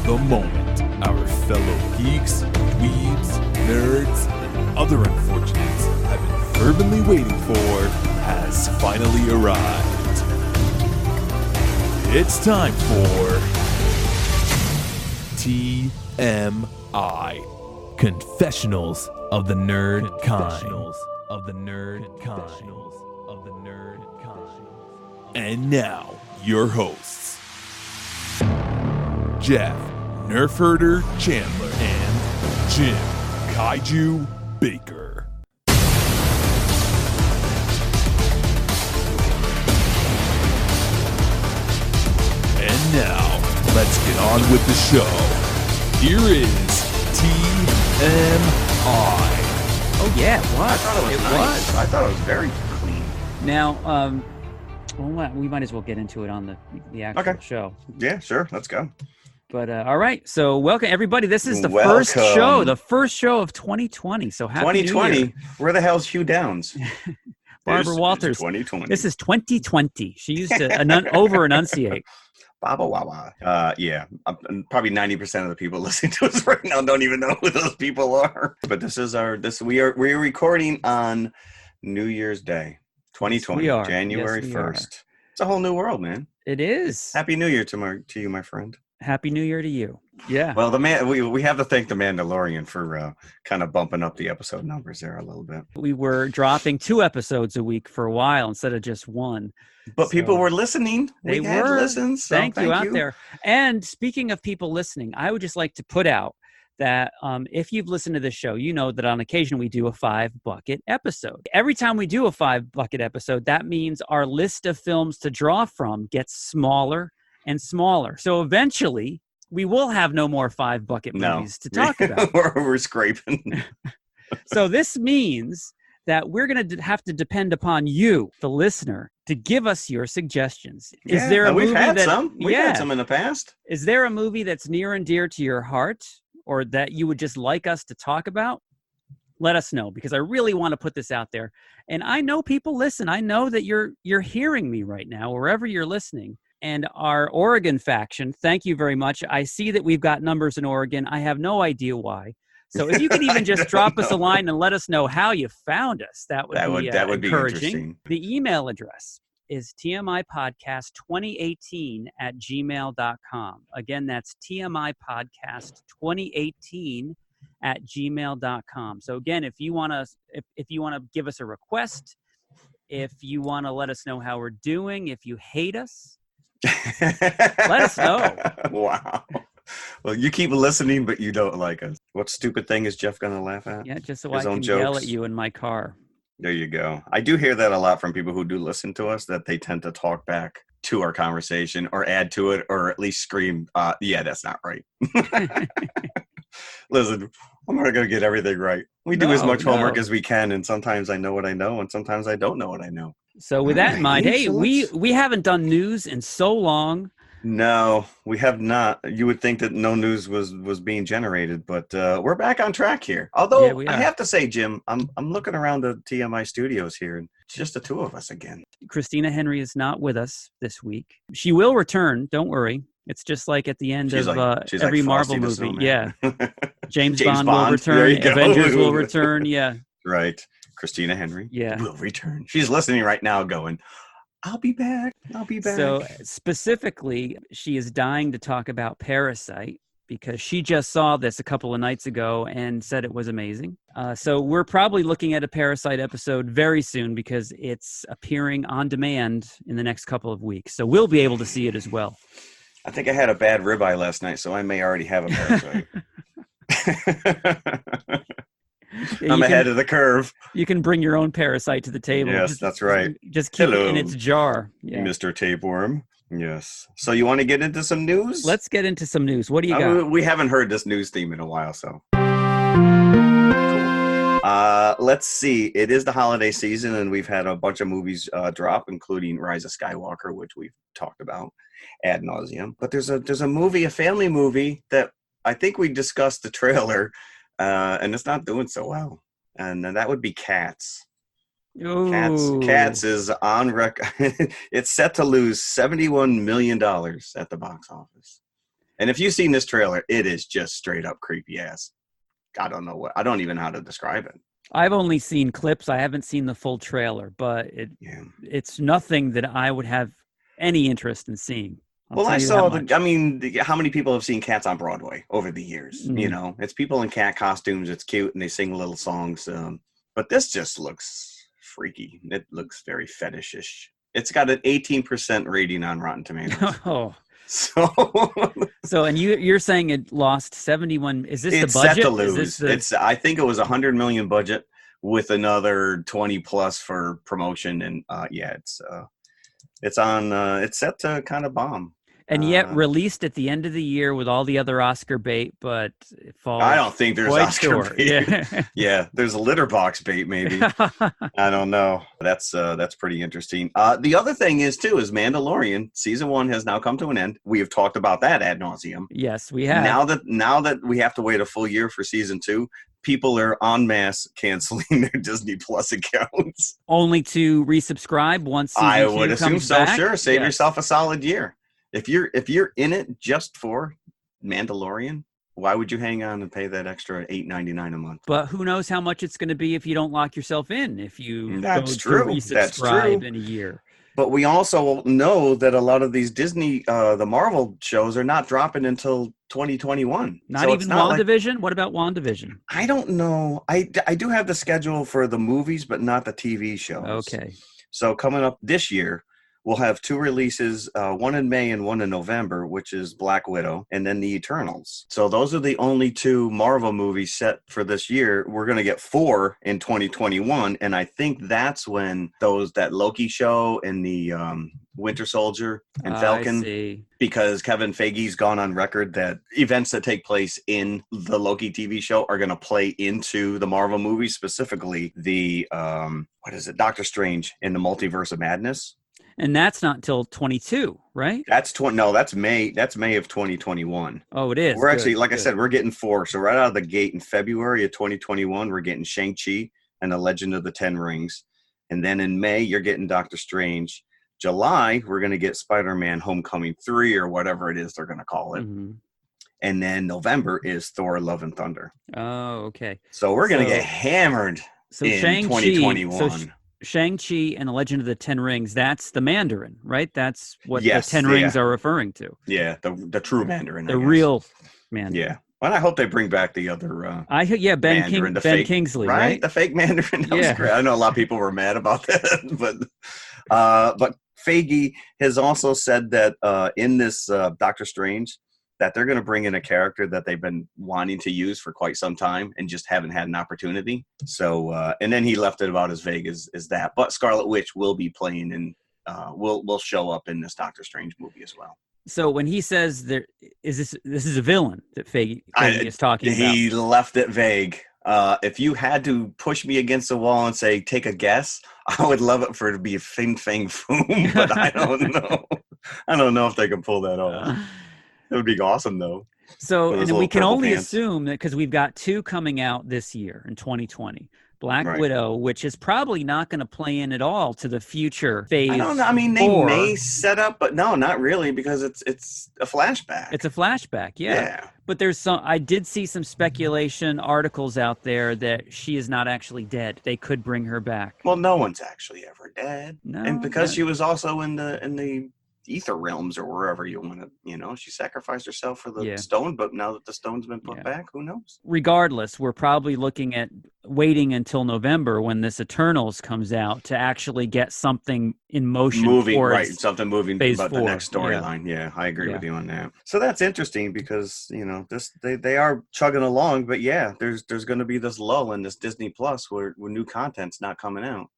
The moment our fellow geeks, dweebs, nerds, and other unfortunates have been fervently waiting for has finally arrived. It's time for TMI, Confessionals of the Nerd Kind. And now, your hosts, Jeff Nerfherder Chandler and Jim Kaiju Baker. And now, let's get on with the show. Here is TMI. Oh yeah, it was. I thought it was nice. I thought it was very clean. Now, well, we might as well get into it on the actual show. Yeah, sure. Let's go. But all right, so welcome everybody. This is the first show of 2020. So happy 2020. New Year. Where the hell's Hugh Downs? Barbara Walters. 2020. This is 2020. She used to over enunciate. Baba Wawa. Yeah, probably 90% of the people listening to us right now don't even know who those people are. But we're recording on New Year's Day, 2020, yes, January 1st. It's a whole new world, man. It is. Happy New Year to you, my friend. Happy New Year to you. Yeah. Well, we have to thank the Mandalorian for kind of bumping up the episode numbers there a little bit. We were dropping 2 episodes a week for a while instead of just 1. But people were listening. They had were. Listens, so thank you out there. And speaking of people listening, I would just like to put out that if you've listened to this show, you know that on occasion we do a 5-bucket episode. Every time we do a 5-bucket episode, that means our list of films to draw from gets smaller and smaller. So eventually, we will have no more 5-bucket movies to talk about. We're scraping. So this means that we're going to have to depend upon you, the listener, to give us your suggestions. Is there a movie we've had some in the past. Is there a movie that's near and dear to your heart or that you would just like us to talk about? Let us know, because I really want to put this out there. And I know people listen. I know that you're hearing me right now, wherever you're listening. And our Oregon faction, thank you very much. I see that we've got numbers in Oregon. I have no idea why. So if you could even just drop us a line and let us know how you found us, that would be encouraging. Be interesting. The email address is tmipodcast2018@gmail.com. Again, that's tmipodcast2018@gmail.com. So again, if you want to give us a request, if you want to let us know how we're doing, if you hate us, let us know. Wow. Well, you keep listening, but you don't like us. What stupid thing is Jeff going to laugh at? Yeah, just so I can yell at you in my car. There you go. I do hear that a lot from people who do listen to us, that they tend to talk back to our conversation or add to it or at least scream, yeah, that's not right. Listen, I'm not going to get everything right. We do as much homework as we can, and sometimes I know what I know, and sometimes I don't know what I know. So with that in mind, hey, we haven't done news in so long. No, we have not. You would think that no news was being generated, but we're back on track here. Although I have to say, Jim, I'm looking around the TMI studios here, and it's just the 2 of us again. Christina Henry is not with us this week. She will return. Don't worry. It's just like at the end of every Marvel movie. Yeah. James Bond will return. Avengers will return. Yeah. Right. Christina Henry will return. She's listening right now going, I'll be back. So specifically, she is dying to talk about Parasite because she just saw this a couple of nights ago and said it was amazing. So we're probably looking at a Parasite episode very soon because it's appearing on demand in the next couple of weeks. So we'll be able to see it as well. I think I had a bad ribeye last night, so I may already have a Parasite. I'm ahead of the curve. You can bring your own Parasite to the table. Yes, that's right. Just keep it in its jar. Yeah. Mr. Tapeworm. Yes. So you want to get into some news? Let's get into some news. What do you got? We haven't heard this news theme in a while, so. Cool. Let's see. It is the holiday season, and we've had a bunch of movies drop, including Rise of Skywalker, which we've talked about ad nauseum. But there's a movie, a family movie, that I think we discussed the trailer. And it's not doing so well. And that would be Cats. Ooh. Cats is on record. It's set to lose $71 million at the box office. And if you've seen this trailer, it is just straight up creepy ass. I don't even know how to describe it. I've only seen clips. I haven't seen the full trailer, but it's nothing that I would have any interest in seeing. Well, I saw how many people have seen Cats on Broadway over the years? Mm. You know, it's people in cat costumes. It's cute, and they sing little songs. But this just looks freaky. It looks very fetishish. It's got an 18% rating on Rotten Tomatoes. Oh. So and you're saying it lost 71. Is this it's the budget? set to lose. I think it was $100 million budget with another 20 plus for promotion, and it's set to kind of bomb. And yet released at the end of the year with all the other Oscar bait, but it falls. I don't think there's Oscar bait. Yeah. Yeah, there's a litter box bait maybe. I don't know. That's pretty interesting. The other thing is Mandalorian season 1 has now come to an end. We have talked about that ad nauseum. Yes, we have. Now that we have to wait a full year for season 2, people are en masse canceling their Disney Plus accounts. Only to resubscribe once season 2 I would assume comes so. back? Sure, save yourself a solid year. If you're in it just for Mandalorian, why would you hang on and pay that extra $8.99 a month? But who knows how much it's going to be if you don't lock yourself in, if you That's go true. to resubscribe in a year. But we also know that a lot of these Disney, the Marvel shows are not dropping until 2021. Not even WandaVision? What about WandaVision? I don't know. I do have the schedule for the movies, but not the TV shows. Okay. So coming up this year, we'll have 2 releases, one in May and one in November, which is Black Widow, and then The Eternals. So those are the only 2 Marvel movies set for this year. We're going to get 4 in 2021, and I think that's when that Loki show and the Winter Soldier and Falcon, because Kevin Feige's gone on record that events that take place in the Loki TV show are going to play into the Marvel movies, specifically the, Doctor Strange in the Multiverse of Madness. And that's not until 22, right? That's May. That's May of 2021. Oh, it is. We're actually, like I said, we're getting 4. So right out of the gate in February of 2021, we're getting Shang-Chi and the Legend of the Ten Rings. And then in May, you're getting Doctor Strange. July, we're going to get Spider-Man Homecoming 3 or whatever it is they're going to call it. Mm-hmm. And then November is Thor Love and Thunder. Oh, okay. So we're going to get hammered in 2021. Shang-Chi and the Legend of the Ten Rings, that's the Mandarin, right? That's what the Ten Rings are referring to. Yeah, the true Mandarin. The real Mandarin. Yeah. Well, I hope they bring back the other Ben Kingsley, right? The fake Mandarin. That was great. I know a lot of people were mad about that, but Feige has also said that in this Doctor Strange, that they're going to bring in a character that they've been wanting to use for quite some time and just haven't had an opportunity. So, and then he left it about as vague as that. But Scarlet Witch will be playing and will show up in this Doctor Strange movie as well. So when he says this is a villain that Feige is talking about. He left it vague. If you had to push me against the wall and say, take a guess, I would love it for it to be a Fin Fang Foom, but I don't know. I don't know if they can pull that off. It would be awesome, though. So, and we can only assume that because we've got 2 coming out this year in 2020. Black Widow, which is probably not going to play in at all to the future phase. I don't know. I mean, they may set up, but no, not really, because it's a flashback. It's a flashback, yeah. But I did see some speculation articles out there that she is not actually dead. They could bring her back. Well, no one's actually ever dead. No, and because she was also in the ether realms or wherever you want to, she sacrificed herself for the stone, but now that the stone's been put back, who knows? Regardless, we're probably looking at waiting until November when this Eternals comes out to actually get something in motion. Something moving about the next storyline. Yeah, I agree with you on that. So that's interesting because, they are chugging along, but there's going to be this lull in this Disney Plus where new content's not coming out.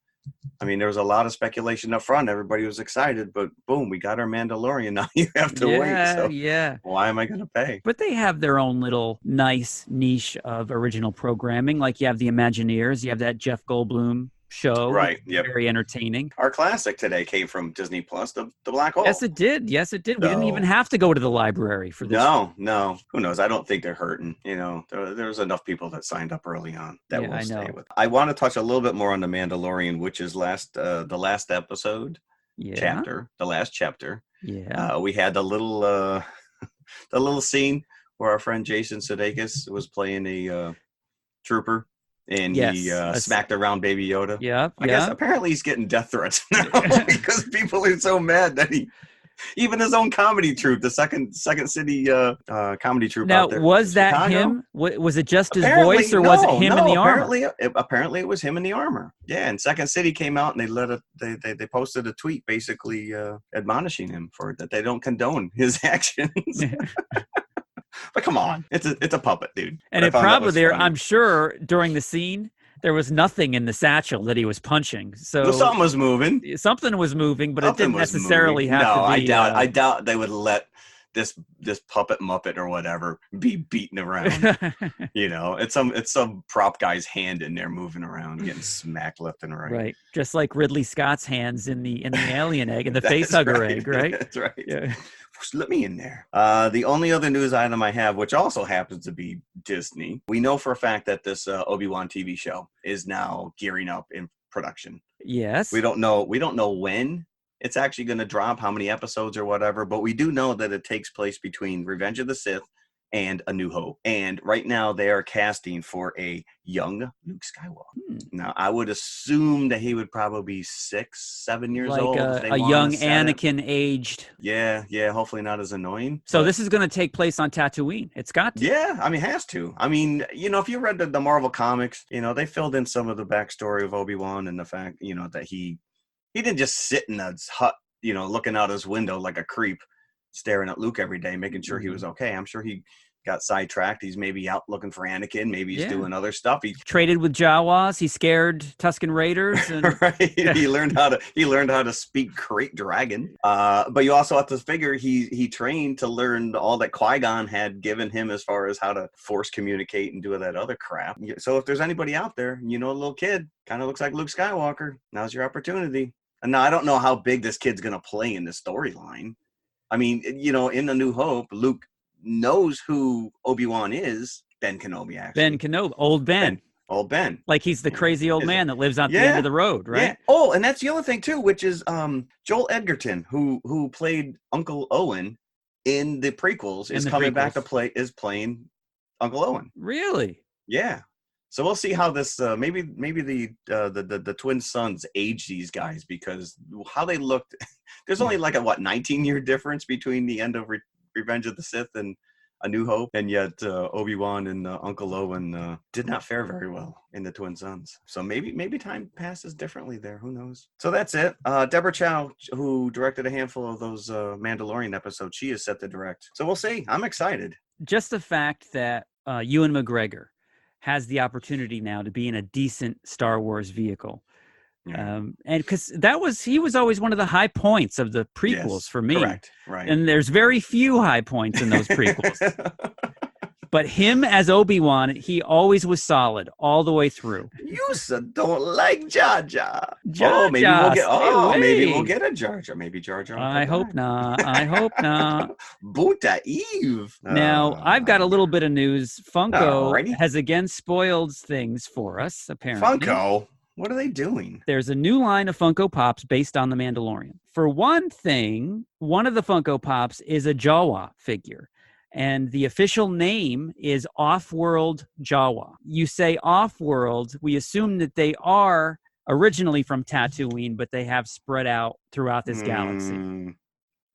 I mean, there was a lot of speculation up front. Everybody was excited, but boom, we got our Mandalorian. Now you have to wait. So why am I going to pay? But they have their own little nice niche of original programming. Like you have the Imagineers, you have that Jeff Goldblum show. Right. Yep. Very entertaining. Our classic today came from Disney Plus, the Black Hole. Yes, it did. We didn't even have to go to the library for this. No. Who knows? I don't think they're hurting. There's enough people that signed up early on that will stay with. I want to touch a little bit more on the Mandalorian, which is the last episode chapter, the last chapter. Yeah. We had the little the little scene where our friend Jason Sudeikis was playing a trooper, and he smacked around Baby Yoda. Yeah, I guess apparently he's getting death threats now because people are so mad that even his own comedy troupe, the second city comedy troupe now, out there. Was that Chicago? him? Was it just his Apparently, voice, or was it him in the armor? Apparently it was him in the armor. Yeah, and Second City came out and they posted a tweet basically admonishing him for that they don't condone his actions. But come on, it's a puppet, dude. And it probably I'm sure during the scene there was nothing in the satchel that he was punching. So something was moving. Something was moving, but it didn't necessarily have to be. No, I doubt they would let this puppet muppet or whatever be beaten around. It's some prop guy's hand in there moving around, getting smacked left and right. Right, just like Ridley Scott's hands in the alien egg and the facehugger egg, right? That's right. Yeah. Let me in there. The only other news item I have, which also happens to be Disney, we know for a fact that this Obi-Wan TV show is now gearing up in production. Yes. We don't know when it's actually going to drop, how many episodes or whatever, but we do know that it takes place between Revenge of the Sith and A New Hope. And right now they are casting for a young Luke Skywalker. Now, I would assume that he would probably be 6-7 years old. Like a young Anakin aged. Yeah, hopefully not as annoying. So this is going to take place on Tatooine. It's got to. Yeah, I mean, it has to. I mean, if you read the Marvel comics, they filled in some of the backstory of Obi-Wan and the fact, that he didn't just sit in a hut, looking out his window like a creep, staring at Luke every day, making sure he was okay. I'm sure he got sidetracked. He's maybe out looking for Anakin. Maybe he's doing other stuff. He traded with Jawas. He scared Tusken Raiders. And... right. He learned how to speak Krayt Dragon. But you also have to figure he trained to learn all that Qui-Gon had given him as far as how to force communicate and do that other crap. So if there's anybody out there, a little kid kind of looks like Luke Skywalker, now's your opportunity. And now I don't know how big this kid's going to play in the storyline. I mean, in A New Hope, Luke knows who Obi-Wan is. Ben Kenobi, actually. Ben Kenobi. Old Ben. Old Ben. Like he's the crazy old man that lives out the end of the road, right? Yeah. Oh, and that's the other thing, too, which is Joel Edgerton, who played Uncle Owen in the prequels, is coming back to playing Uncle Owen. Really? Yeah. So we'll see how this maybe the twin sons age these guys, because how they looked. There's only like a 19-year difference between the end of Revenge of the Sith and A New Hope, and yet Obi-Wan and Uncle Owen did not fare very well in the twin sons. So maybe time passes differently there. Who knows? So that's it. Deborah Chow, who directed a handful of those Mandalorian episodes, she is set to direct. So we'll see. I'm excited. Just the fact that Ewan McGregor has the opportunity now to be in a decent Star Wars vehicle. And because he was always one of the high points of the prequels for me. Correct. Right. And there's very few high points in those prequels. But him as Obi-Wan, he always was solid all the way through. You don't like Jar Jar. Maybe we'll get a Jar Jar. Maybe Jar Jar. I hope not. Buta Eve. Now, I've got a little bit of news. Funko has again spoiled things for us, apparently. Funko? What are they doing? There's a new line of Funko Pops based on The Mandalorian. For one thing, one of the Funko Pops is a Jawa figure. And the official name is Off-World Jawa. You say Off-World, we assume that they are originally from Tatooine, but they have spread out throughout this galaxy.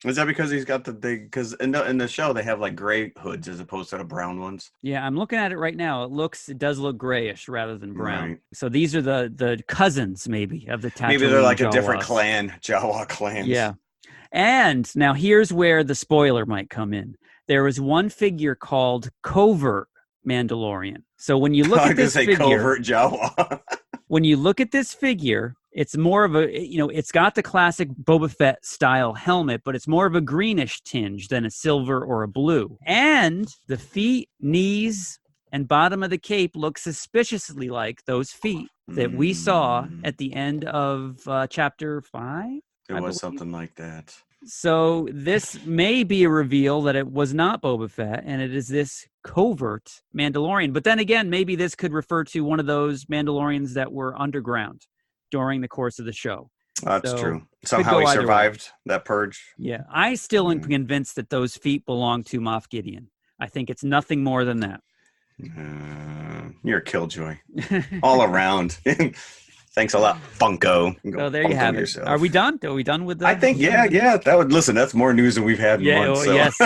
Is that because he's got because in the show they have like gray hoods as opposed to the brown ones? Yeah, I'm looking at it right now. It does look grayish rather than brown. Right. So these are the cousins maybe of the Tatooine Maybe they're like Jawas. A different clan, Jawa clans. Yeah. And now here's where the spoiler might come in. There is one figure called Covert Mandalorian. So when you look at this figure, Covert Jawa. When you look at this figure, it's more of a, it's got the classic Boba Fett style helmet, but it's more of a greenish tinge than a silver or a blue. And the feet, knees, and bottom of the cape look suspiciously like those feet that we saw at the end of chapter 5. It was something like that. So this may be a reveal that it was not Boba Fett, and it is this covert Mandalorian. But then again, maybe this could refer to one of those Mandalorians that were underground during the course of the show. That's So, true. could Somehow go he either way. survived that purge. Yeah, I still am convinced that those feet belong to Moff Gideon. I think it's nothing more than that. You're a killjoy all around. Thanks a lot, Funko. Go So there you Funko have it. yourself. Are we done? Are we done with that? I think, yeah. That would listen. That's more news than we've had in Yeah, months. oh, So. yes.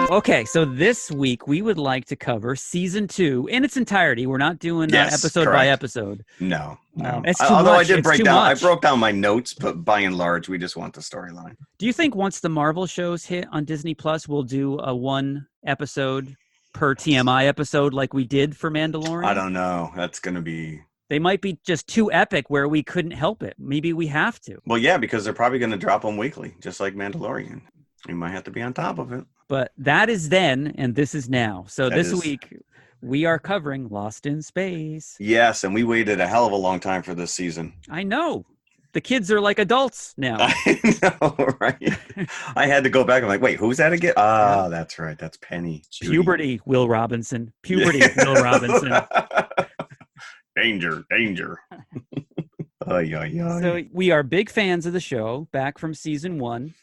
Okay, so this week we would like to cover season 2 in its entirety. We're not doing episode by episode. No. It's too Although much. I did break down, I much. broke down my notes, but by and large, we just want the storyline. Do you think once the Marvel shows hit on Disney Plus, we'll do a 1 episode per TMI episode like we did for Mandalorian? I don't know. That's going to be... They might be just too epic where we couldn't help it. Maybe we have to. Well, yeah, because they're probably going to drop them weekly, just like Mandalorian. You might have to be on top of it. But that is then, and this is now. So this week, we are covering Lost in Space. Yes, and we waited a hell of a long time for this season. I know. The kids are like adults now. I know, right? I had to go back. I'm like, wait, who's that again? That's right. That's Penny. Judy. Puberty, Will Robinson. Puberty, Will Robinson. Danger. So we are big fans of the show, back from season 1.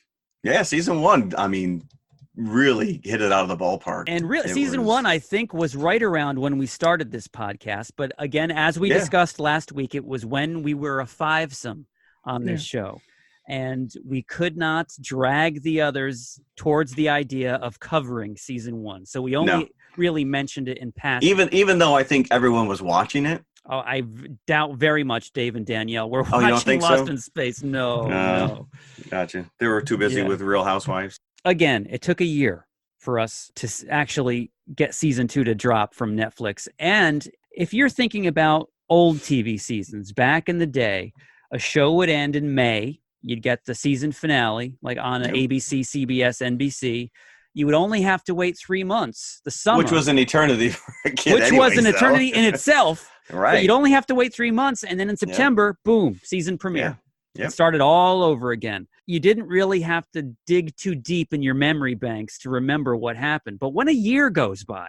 Yeah, season 1, I mean, really hit it out of the ballpark. And season 1, I think, was right around when we started this podcast. But again, as we discussed last week, it was when we were a 5-some on this show. And we could not drag the others towards the idea of covering season 1. So we only really mentioned it in passing. Even though I think everyone was watching it. Oh, I doubt very much Dave and Danielle were watching Lost in Space. No. Gotcha. They were too busy with Real Housewives. Again, it took a year for us to actually get season 2 to drop from Netflix. And if you're thinking about old TV seasons, back in the day, a show would end in May. You'd get the season finale, like on ABC, CBS, NBC. You would only have to wait 3 months, the summer. Which was an eternity for a kid. Which was an eternity in itself. Right. But you'd only have to wait 3 months, and then in September, boom, season premiere. It started all over again. You didn't really have to dig too deep in your memory banks to remember what happened. But when a year goes by,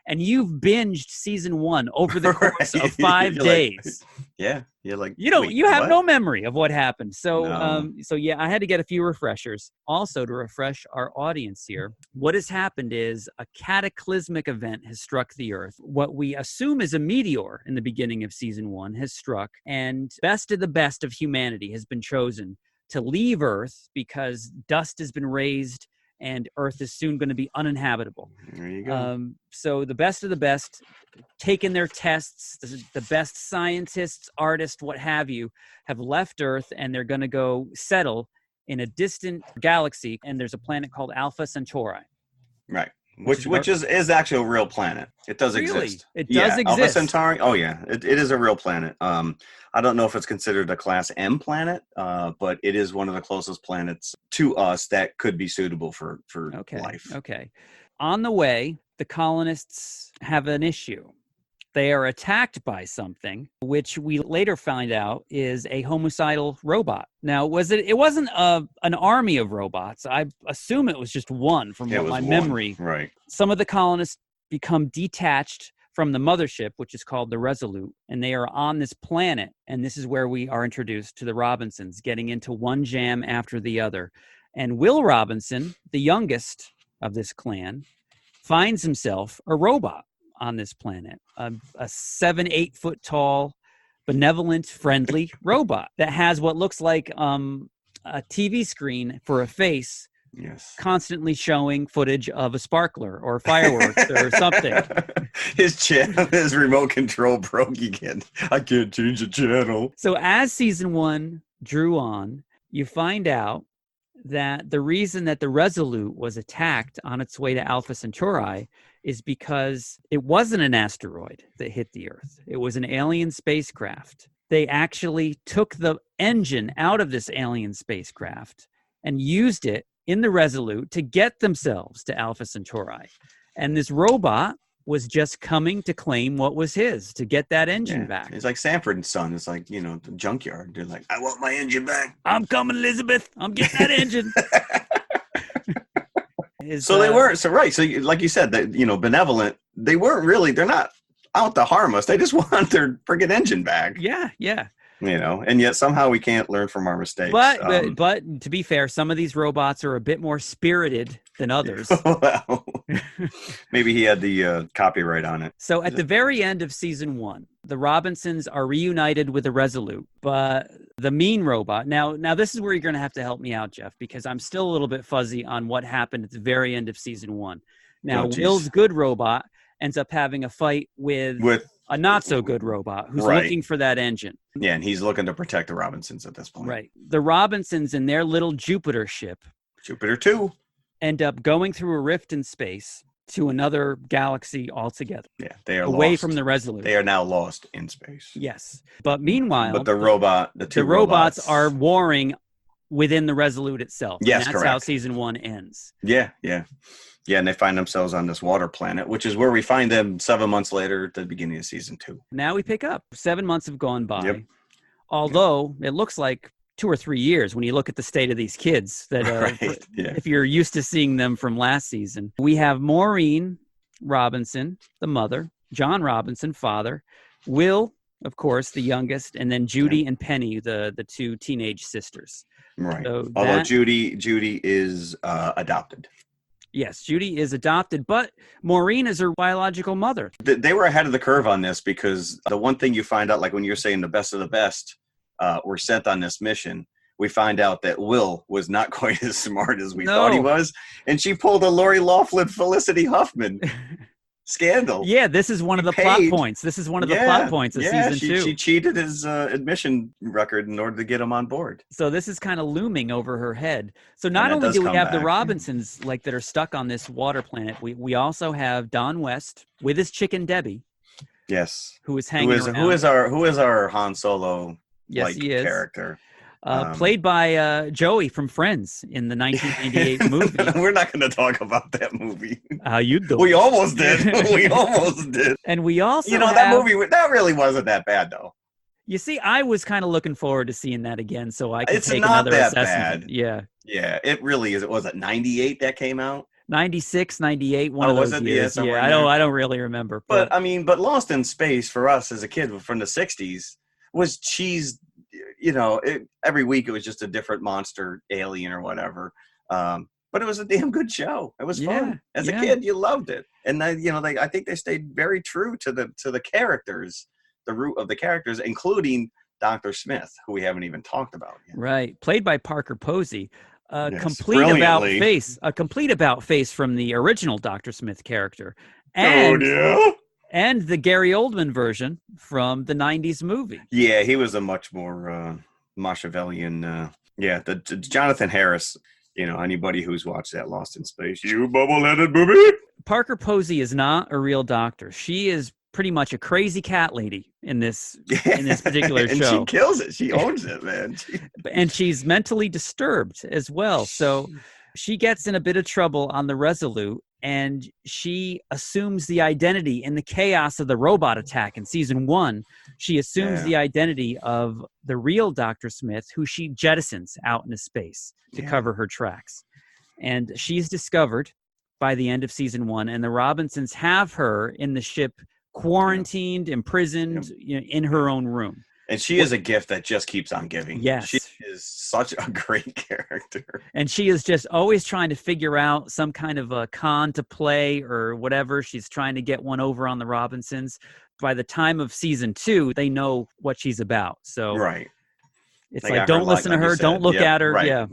and you've binged season 1 over the course of 5 days. You're like, you have no memory of what happened. So, I had to get a few refreshers. Also, to refresh our audience here, what has happened is a cataclysmic event has struck the Earth. What we assume is a meteor in the beginning of season 1 has struck, and best of the best of humanity has been chosen to leave Earth because dust has been raised and Earth is soon going to be uninhabitable. There you go. So the best of the best, taken their tests, the best scientists, artists, what have you, have left Earth, and they're going to go settle in a distant galaxy, and there's a planet called Alpha Centauri. Right. Which is actually a real planet. It does exist. It does exist. Alpha Centauri. Oh yeah, it is a real planet. I don't know if it's considered a Class M planet, but it is one of the closest planets to us that could be suitable for life. Okay. On the way, the colonists have an issue. They are attacked by something, which we later find out is a homicidal robot. Now, it wasn't an army of robots. I assume it was just one from my memory. Right. Some of the colonists become detached from the mothership, which is called the Resolute, and they are on this planet. And this is where we are introduced to the Robinsons, getting into one jam after the other. And Will Robinson, the youngest of this clan, finds himself a robot on this planet, a 7-8 foot tall, benevolent, friendly robot that has what looks like a TV screen for a face, constantly showing footage of a sparkler or fireworks or something. His remote control broke again. I can't change the channel. So as season 1 drew on, you find out that the reason that the Resolute was attacked on its way to Alpha Centauri is because it wasn't an asteroid that hit the Earth. It was an alien spacecraft. They actually took the engine out of this alien spacecraft and used it in the Resolute to get themselves to Alpha Centauri. And this robot was just coming to claim what was his, to get that engine back. It's like Sanford and Son. It's like, the junkyard. They're like, I want my engine back. I'm coming, Elizabeth. I'm getting that engine. So they weren't. So, right. So like you said, that, benevolent, they weren't really, they're not out to harm us. They just want their friggin' engine back. Yeah, yeah. And yet somehow we can't learn from our mistakes. But to be fair, some of these robots are a bit more spirited than others. Well, maybe he had the copyright on it. So at the very end of season 1, the Robinsons are reunited with the Resolute, but the mean robot. Now this is where you're going to have to help me out, Jeff, because I'm still a little bit fuzzy on what happened at the very end of season 1. Now, Will's good robot ends up having a fight with a not so good robot who's looking for that engine. Yeah, and he's looking to protect the Robinsons at this point. Right. The Robinsons in their little Jupiter ship, Jupiter 2, end up going through a rift in space to another galaxy altogether. Yeah, they are away lost. from the Resolute. They are now lost in space. Yes. But meanwhile, the two robots are warring within the Resolute itself. Yes, and that's how season 1 ends. Yeah, yeah. Yeah, and they find themselves on this water planet, which is where we find them 7 months later at the beginning of season 2. Now we pick up. 7 months have gone by. Yep. Although it looks like 2 or 3 years when you look at the state of these kids that if you're used to seeing them from last season. We have Maureen Robinson, the mother, John Robinson, father, Will, of course, the youngest, and then Judy and Penny, the 2 teenage sisters. Right. So although Judy is adopted. Yes, Judy is adopted, but Maureen is her biological mother. They were ahead of the curve on this because the one thing you find out, like when you're saying the best of the best were sent on this mission, we find out that Will was not quite as smart as we thought he was. And she pulled a Lori Loughlin, Felicity Huffman scandal. Yeah, this is one of the plot points. This is one of the plot points of season 2. She cheated his admission record in order to get him on board. So this is kind of looming over her head. So not only do we have the Robinsons that are stuck on this water planet, we also have Don West with his chicken Debbie. Yes. Who is hanging around. Who is our Han Solo character? Played by Joey from Friends in the 1998 movie. We're not going to talk about that movie. How you doing? We almost did. We almost did. And we also that movie, that really wasn't that bad, though. You see, I was kind of looking forward to seeing that again so I could take not another that assessment. Bad. Yeah. Yeah, it really is. Was it 98 that came out? 96, 98, one of those years. Yeah, I don't really remember. But Lost in Space for us as a kid from the 60s was cheese. Every week it was just a different monster, alien or whatever. But it was a damn good show. It was fun. As a kid, you loved it. And I think they stayed very true to the characters, the root of the characters, including Dr. Smith, who we haven't even talked about yet. Right. Played by Parker Posey. Complete about face from the original Dr. Smith character. And the Gary Oldman version from the 90s movie. Yeah, he was a much more Machiavellian. The Jonathan Harris, anybody who's watched that Lost in Space, you bubble-headed booby. Parker Posey is not a real doctor. She is pretty much a crazy cat lady in this particular and show. She kills it. She owns it, man. And she's mentally disturbed as well. So she gets in a bit of trouble on the Resolute. And she assumes the identity in the chaos of the robot attack in season 1. She assumes the identity of the real Dr. Smith, who she jettisons out into space to cover her tracks. And she's discovered by the end of season 1. And the Robinsons have her in the ship, quarantined, imprisoned in her own room. And she is a gift that just keeps on giving. Yes. She is such a great character. And she is just always trying to figure out some kind of a con to play or whatever. She's trying to get one over on the Robinsons. By the time of season 2, they know what she's about. So it's like, don't listen to her. Don't look at her. Right. Yeah.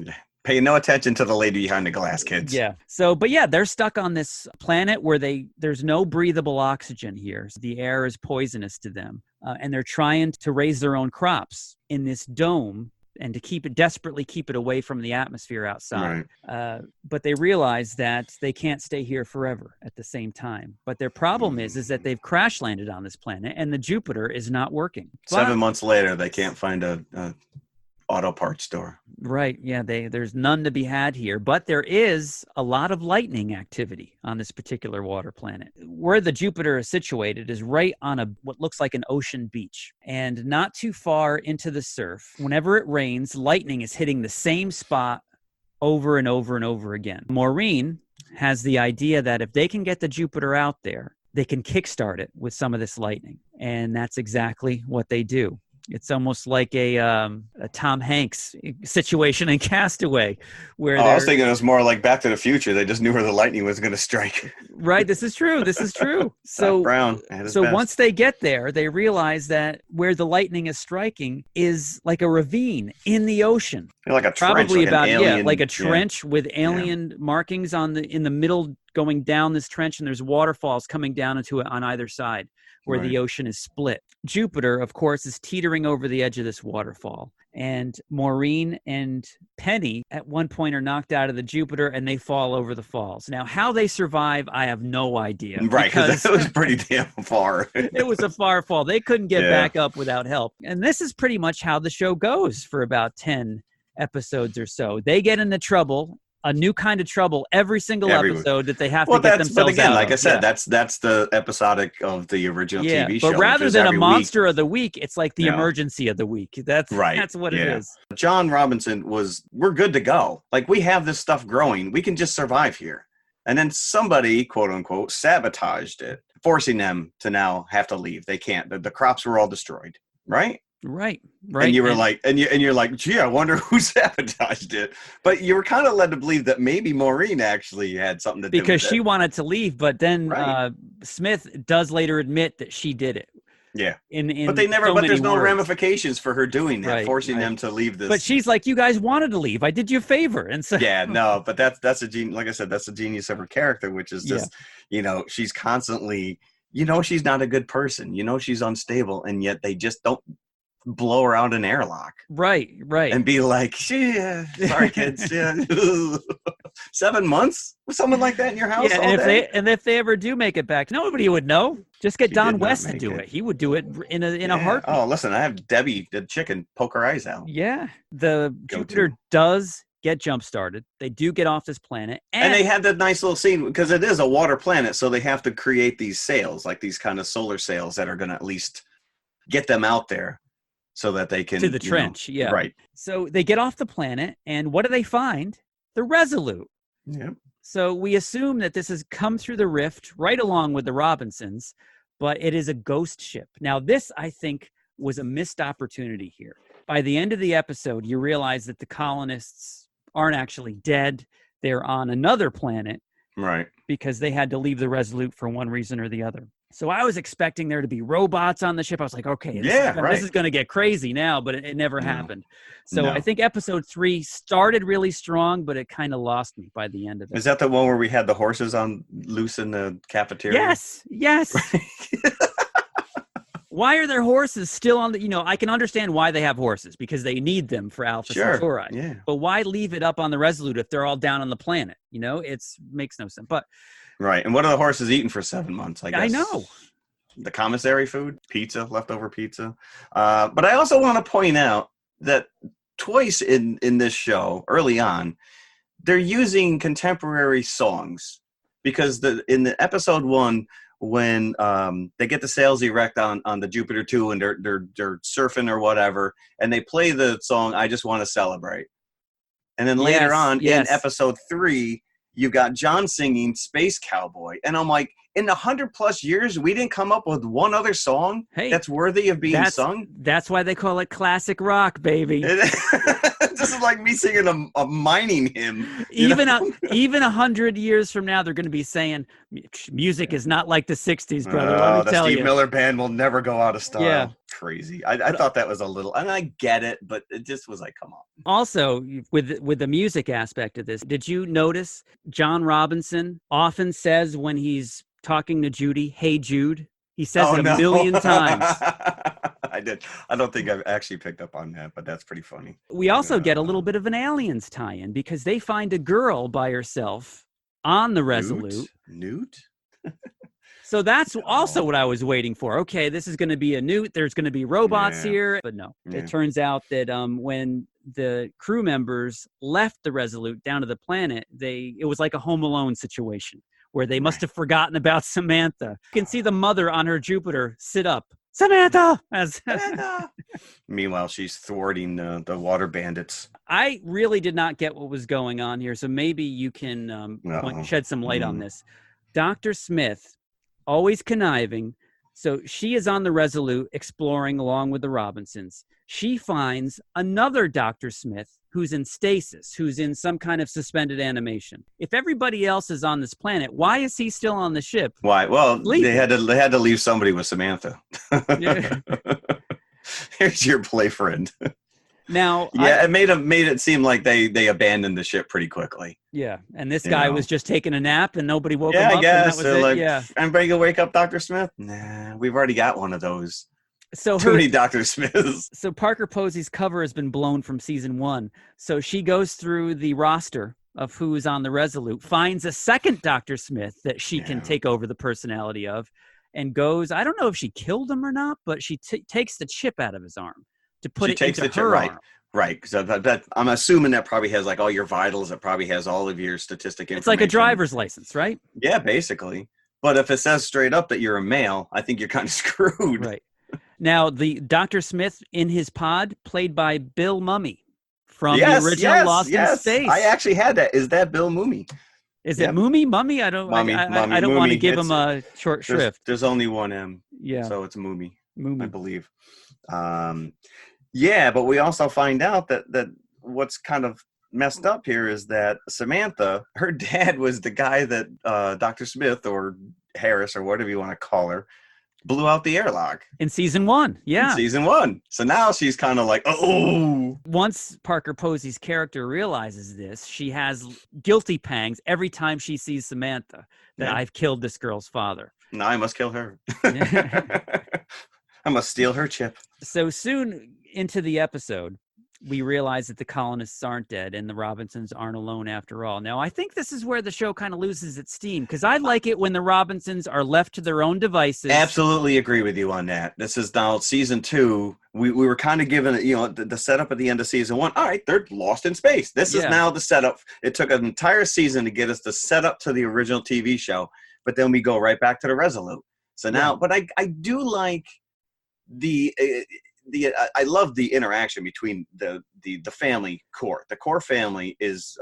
Pay no attention to the lady behind the glass, kids. Yeah. So, but they're stuck on this planet where there's no breathable oxygen here. So the air is poisonous to them. And they're trying to raise their own crops in this dome and to desperately keep it away from the atmosphere outside. Right. But they realize that they can't stay here forever at the same time. But their problem is that they've crash landed on this planet and the Jupiter is not working. 7 months later, they can't find a auto parts store. Right. Yeah. There's none to be had here, but there is a lot of lightning activity on this particular water planet. Where the Jupiter is situated is right on what looks like an ocean beach, and not too far into the surf. Whenever it rains, lightning is hitting the same spot over and over and over again. Maureen has the idea that if they can get the Jupiter out there they can kickstart it with some of this lightning. And that's exactly what they do. It's almost like a Tom Hanks situation in Castaway, where I was thinking it was more like Back to the Future. They just knew where the lightning was going to strike. Right. This is true. This is true. Doc Brown at his best. Once they get there, they realize that where the lightning is striking is like a ravine in the ocean. Like a trench, Probably like about an alien, like a trench with alien markings in the middle going down this trench, and there's waterfalls coming down into it on either side where the ocean is split. Jupiter, of course, is teetering over the edge of this waterfall. And Maureen and Penny at one point are knocked out of the Jupiter and they fall over the falls. Now, how they survive, I have no idea. Right, because it was pretty damn far. It was a far fall. They couldn't get back up without help. And this is pretty much how the show goes for about 10 episodes or so. They get into trouble, a new kind of trouble every single episode that they have to get themselves out. But again, like I said, that's the episodic of the original TV show. But rather than a monster of the week, it's like the emergency of the week. That's what it is. John Robinson we're good to go. Like, we have this stuff growing. We can just survive here. And then somebody, quote unquote, sabotaged it, forcing them to now have to leave. They can't. The crops were all destroyed. Right. And you were like, and you're like, gee, I wonder who sabotaged it. But you were kind of led to believe that maybe Maureen actually had something to do with it. Because she wanted to leave, but then Smith does later admit that she did it. Yeah. But there's no ramifications for her doing that, forcing them to leave this. But she's like, you guys wanted to leave. I did you a favor. And so but that's a genius. Like I said, that's a genius of her character, which is just, she's constantly, she's not a good person. She's unstable, and yet they just don't blow her out an airlock. Right. And be like, sorry, kids. 7 months with someone like that in your house. And if they ever do make it back, nobody would know. Just get Don West to do it. He would do it in a heartbeat. Oh, listen, I have Debbie the chicken poke her eyes out. Yeah. The Jupiter does get jump started. They do get off this planet. And they had that nice little scene because it is a water planet. So they have to create these sails, like these kind of solar sails that are going to at least get them out there so that they can. To the trench. Yeah. Right. So they get off the planet, and what do they find? The Resolute. Yeah. So we assume that this has come through the rift right along with the Robinsons, but it is a ghost ship. Now, this, I think, was a missed opportunity here. By the end of the episode, you realize that the colonists aren't actually dead. They're on another planet. Right. Because they had to leave the Resolute for one reason or the other. So I was expecting there to be robots on the ship. I was like, okay, this is going to get crazy now, but it never happened. So I think episode 3 started really strong, but it kind of lost me by the end of it. Is that the one where we had the horses on loose in the cafeteria? Yes. Why are their horses still on the, I can understand why they have horses because they need them for Alpha Centauri. Yeah. But why leave it up on the Resolute if they're all down on the planet? It makes no sense. But right. And what are the horses eating for 7 months? I guess. I know. The commissary food, pizza, leftover pizza. But I also want to point out that twice in this show, early on, they're using contemporary songs because in the episode 1, when they get the sails erect on the Jupiter 2 and they're surfing or whatever, and they play the song "I Just Want to Celebrate," and then later on in episode 3. You've got John singing Space Cowboy. And I'm like, in 100+ years, we didn't come up with one other song that's worthy of being sung? That's why they call it classic rock, baby. This is like me singing a mining hymn. Even 100 years from now, they're going to be saying, music is not like the 60s, brother. Let me tell you. The Steve Miller Band will never go out of style. Yeah. Crazy. I thought that was a little, and I get it, but it just was like, come on. Also, with the music aspect of this, did you notice John Robinson often says when he's talking to Judy, "Hey Jude"? He says it a million times. I did. I don't think I've actually picked up on that, but that's pretty funny. We also get a little bit of an Aliens tie-in because they find a girl by herself on the Resolute. Newt? So that's also what I was waiting for. Okay, this is going to be a Newt. There's going to be robots here. But no, it turns out that when the crew members left the Resolute down to the planet, it was like a Home Alone situation where they must have forgotten about Samantha. You can see the mother on her Jupiter sit up. Samantha! Samantha! Meanwhile, she's thwarting the water bandits. I really did not get what was going on here, so maybe you can shed some light on this. Dr. Smith always conniving. So she is on the Resolute exploring along with the Robinsons. She finds another Dr. Smith who's in stasis, who's in some kind of suspended animation. If everybody else is on this planet, why is he still on the ship? Why? Well, Sleeping. they had to leave somebody with Samantha. Yeah. Here's your play friend. Now, yeah, it made it seem like they abandoned the ship pretty quickly. Yeah, and this guy was just taking a nap, and nobody woke him Yeah, up. I guess. And that was it. Like, yeah, anybody gonna wake up Dr. Smith? Nah, we've already got one of those. So Too many Dr. Smiths. So Parker Posey's cover has been blown from season 1. So she goes through the roster of who is on the Resolute, finds a second Dr. Smith that she can take over the personality of, and goes. I don't know if she killed him or not, but she takes the chip out of his arm to put it into her arm. Right, because I'm assuming that probably has like all your vitals. It probably has all of your statistic information. It's like a driver's license, right? Yeah, basically. But if it says straight up that you're a male, I think you're kind of screwed. Right. Now, the Dr. Smith in his pod, played by Bill Mummy from the original Lost in Space. I actually had that. Is that Bill Mummy? Is it Mummy? I don't want to give him a short shrift. There's only one M. Yeah. So it's Mummy, I believe. Yeah, but we also find out that what's kind of messed up here is that Samantha, her dad was the guy that Dr. Smith or Harris or whatever you want to call her, blew out the airlock. In season 1, yeah. In season 1. So now she's kind of like, oh. Once Parker Posey's character realizes this, she has guilty pangs every time she sees Samantha that I've killed this girl's father. Now I must kill her. I must steal her chip. So soon into the episode, we realize that the colonists aren't dead and the Robinsons aren't alone after all. Now, I think this is where the show kind of loses its steam, because I like it when the Robinsons are left to their own devices. Absolutely agree with you on that. This is now season 2. We were kind of given, the setup at the end of season 1. All right, they're lost in space. This is now the setup. It took an entire season to get us the setup to the original TV show, but then we go right back to the Resolute. So now, but I do like I love the interaction between the family core. The core family is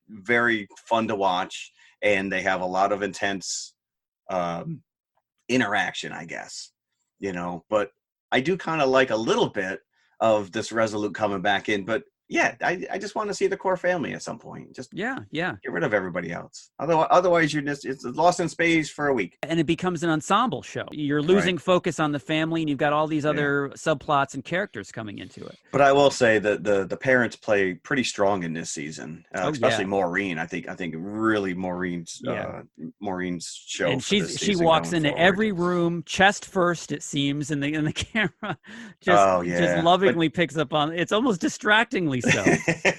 very fun to watch, and they have a lot of intense interaction, I guess. But I do kind of like a little bit of this Resolute coming back in. But yeah, I just want to see the core family at some point. Just get rid of everybody else. Otherwise, it's lost in space for a week. And it becomes an ensemble show. You're losing focus on the family, and you've got all these other subplots and characters coming into it. But I will say that the parents play pretty strong in this season, especially Maureen. I think really Maureen's show. And she walks into every room chest first, it seems, and the camera just lovingly picks up on. It's almost distractingly so.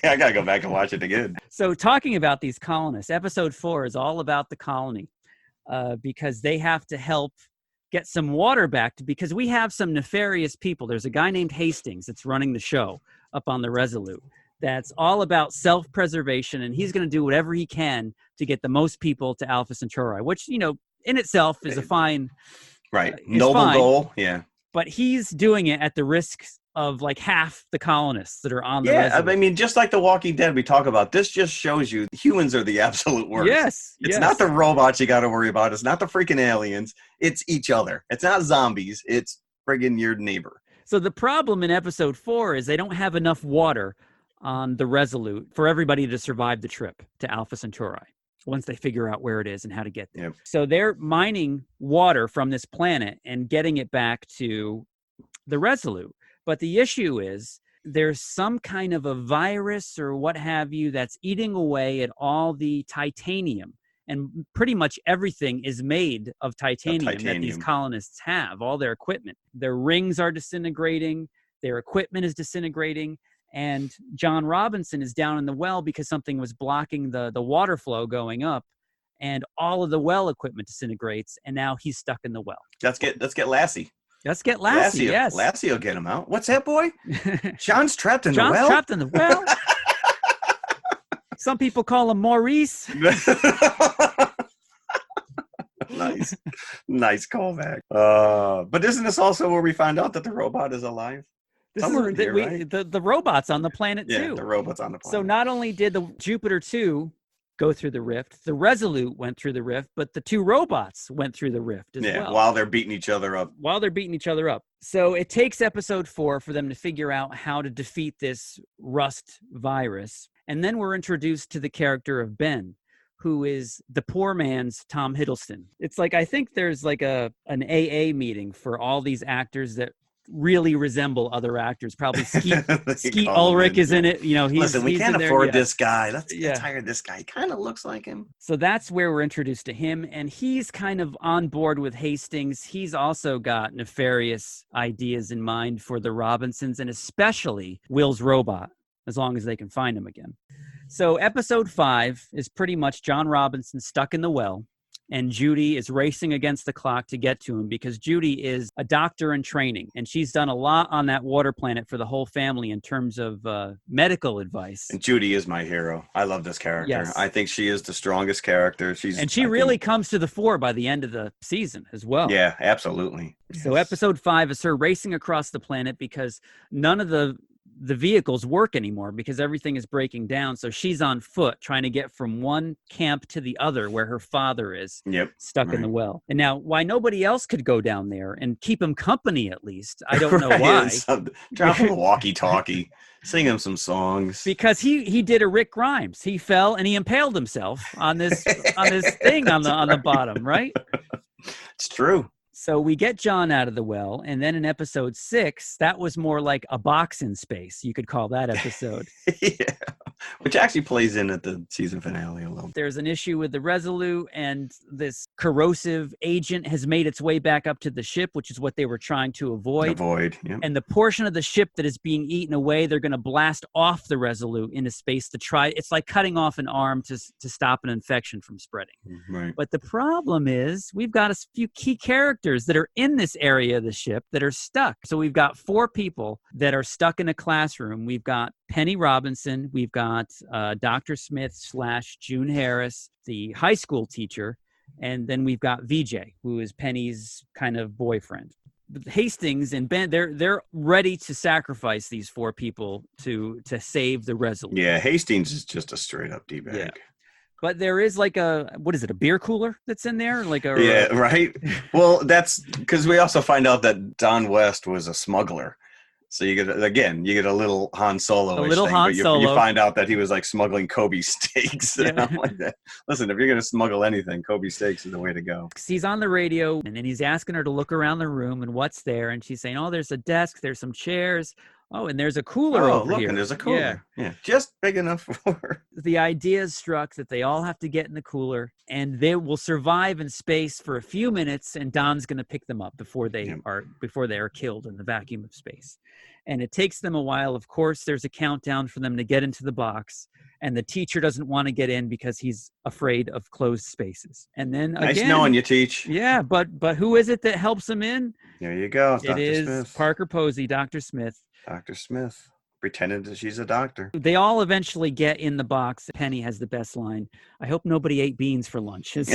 I gotta go back and watch it again. So talking about these colonists, episode 4 is all about the colony because they have to help get some water back because we have some nefarious people. There's a guy named Hastings that's running the show up on the Resolute. That's all about self-preservation, and he's going to do whatever he can to get the most people to Alpha Centauri, which, in itself is a fine... noble goal, But he's doing it at the risk of like half the colonists that are on the Resolute. I mean, just like The Walking Dead we talk about, this just shows you humans are the absolute worst. It's not the robots you got to worry about. It's not the freaking aliens. It's each other. It's not zombies. It's friggin' your neighbor. So the problem in episode 4 is they don't have enough water on the Resolute for everybody to survive the trip to Alpha Centauri once they figure out where it is and how to get there. Yep. So they're mining water from this planet and getting it back to the Resolute. But the issue is there's some kind of a virus or what have you that's eating away at all the titanium. And pretty much everything is made of titanium that these colonists have, all their equipment. Their rings are disintegrating. Their equipment is disintegrating. And John Robinson is down in the well because something was blocking the water flow going up. And all of the well equipment disintegrates. And now he's stuck in the well. Let's get Lassie. Let's get Lassie, yes. Lassie will get him out. What's that, boy? John's trapped in the well? John's trapped in the well? Some people call him Maurice. Nice callback. But isn't this also where we find out that the robot is alive? The robot's on the planet, too. Yeah, the robot's on the planet. So not only did the Jupiter 2 go through the rift. The Resolute went through the rift, but the two robots went through the rift as well. While they're beating each other up. So it takes episode 4 for them to figure out how to defeat this rust virus. And then we're introduced to the character of Ben, who is the poor man's Tom Hiddleston. It's like, I think there's like an AA meeting for all these actors that really resemble other actors. Probably Skeet Ulrich is in it. You know, we can't afford this guy. Let's hire this guy. He kind of looks like him. So that's where we're introduced to him, and he's kind of on board with Hastings. He's also got nefarious ideas in mind for the Robinsons, and especially Will's robot, as long as they can find him again. So episode 5 is pretty much John Robinson stuck in the well, and Judy is racing against the clock to get to him because Judy is a doctor in training, and she's done a lot on that water planet for the whole family in terms of medical advice. And Judy is my hero. I love this character. Yes. I think she is the strongest character. She really comes to the fore by the end of the season as well. Yeah, absolutely. So episode 5 is her racing across the planet because none of the vehicles work anymore because everything is breaking down. So she's on foot trying to get from one camp to the other where her father is stuck in the well. And now why nobody else could go down there and keep him company at least, I don't know why. Drop him a walkie-talkie, sing him some songs. Because he did a Rick Grimes. He fell and he impaled himself on this thing on the bottom, right? It's true. So we get John out of the well, and then in episode 6, that was more like a box in space. You could call that episode. Yeah, which actually plays in at the season finale a little. There's an issue with the Resolute, and this corrosive agent has made its way back up to the ship, which is what they were trying to avoid. Yeah. And the portion of the ship that is being eaten away, they're going to blast off the Resolute into space to try. It's like cutting off an arm to stop an infection from spreading. Right. But the problem is we've got a few key characters that are in this area of the ship that are stuck. So we've got 4 people that are stuck in a classroom. We've got Penny Robinson. We've got Dr. Smith / June Harris, the high school teacher. And then we've got VJ, who is Penny's kind of boyfriend. Hastings and Ben, they're ready to sacrifice these 4 people to save the Resolute. Yeah, Hastings is just a straight up D-bag. Yeah. But there is like a beer cooler that's in there? Right? Well, that's because we also find out that Don West was a smuggler. So you get a little Han Solo-ish thing. You find out that he was like smuggling Kobe steaks. And I'm like that. Listen, if you're going to smuggle anything, Kobe steaks is the way to go. He's on the radio, and then he's asking her to look around the room and what's there. And she's saying, oh, there's a desk, there's some chairs. Oh, and there's a cooler over here. And there's a cooler. Yeah, just big enough for her. The idea is struck that they all have to get in the cooler, and they will survive in space for a few minutes, and Don's going to pick them up before they are killed in the vacuum of space. And it takes them a while. Of course, there's a countdown for them to get into the box, and the teacher doesn't want to get in because he's afraid of closed spaces. And then nice knowing you, Teach. Yeah, but who is it that helps him in? There you go, Dr. Smith. Parker Posey, Dr. Smith. Dr. Smith, pretending that she's a doctor. They all eventually get in the box. Penny has the best line. I hope nobody ate beans for lunch. It's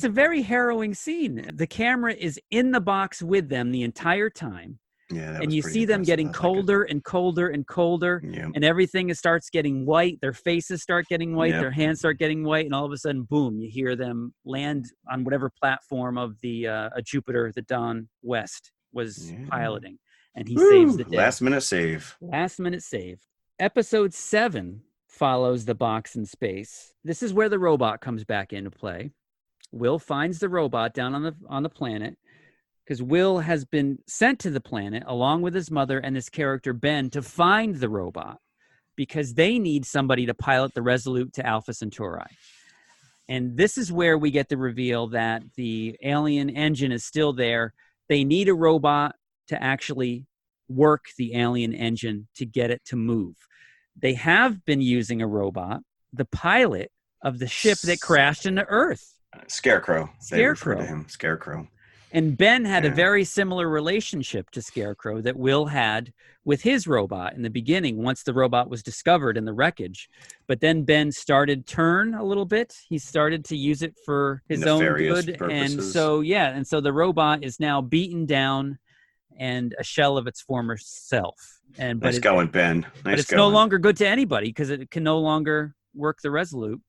a very harrowing scene. The camera is in the box with them the entire time. Yeah, and you see them getting colder and colder and colder, and everything starts getting white. Their faces start getting white, their hands start getting white, and all of a sudden, boom, you hear them land on whatever platform of the a Jupiter that Don West was piloting, and he saves the day. Last minute save. Episode 7 follows the box in space. This is where the robot comes back into play. Will finds the robot down on the planet because Will has been sent to the planet along with his mother and his character Ben to find the robot because they need somebody to pilot the Resolute to Alpha Centauri. And this is where we get the reveal that the alien engine is still there. They need a robot to actually work the alien engine to get it to move. They have been using a robot, the pilot of the ship that crashed into Earth. Scarecrow. They refer to him, Scarecrow. And Ben had a very similar relationship to Scarecrow that Will had with his robot in the beginning once the robot was discovered in the wreckage. But then Ben started turn a little bit. He started to use it for his own good. Purposes. And so the robot is now beaten down and a shell of its former self. Nice going, Ben. But it's no longer good to anybody because it can no longer work the Resolute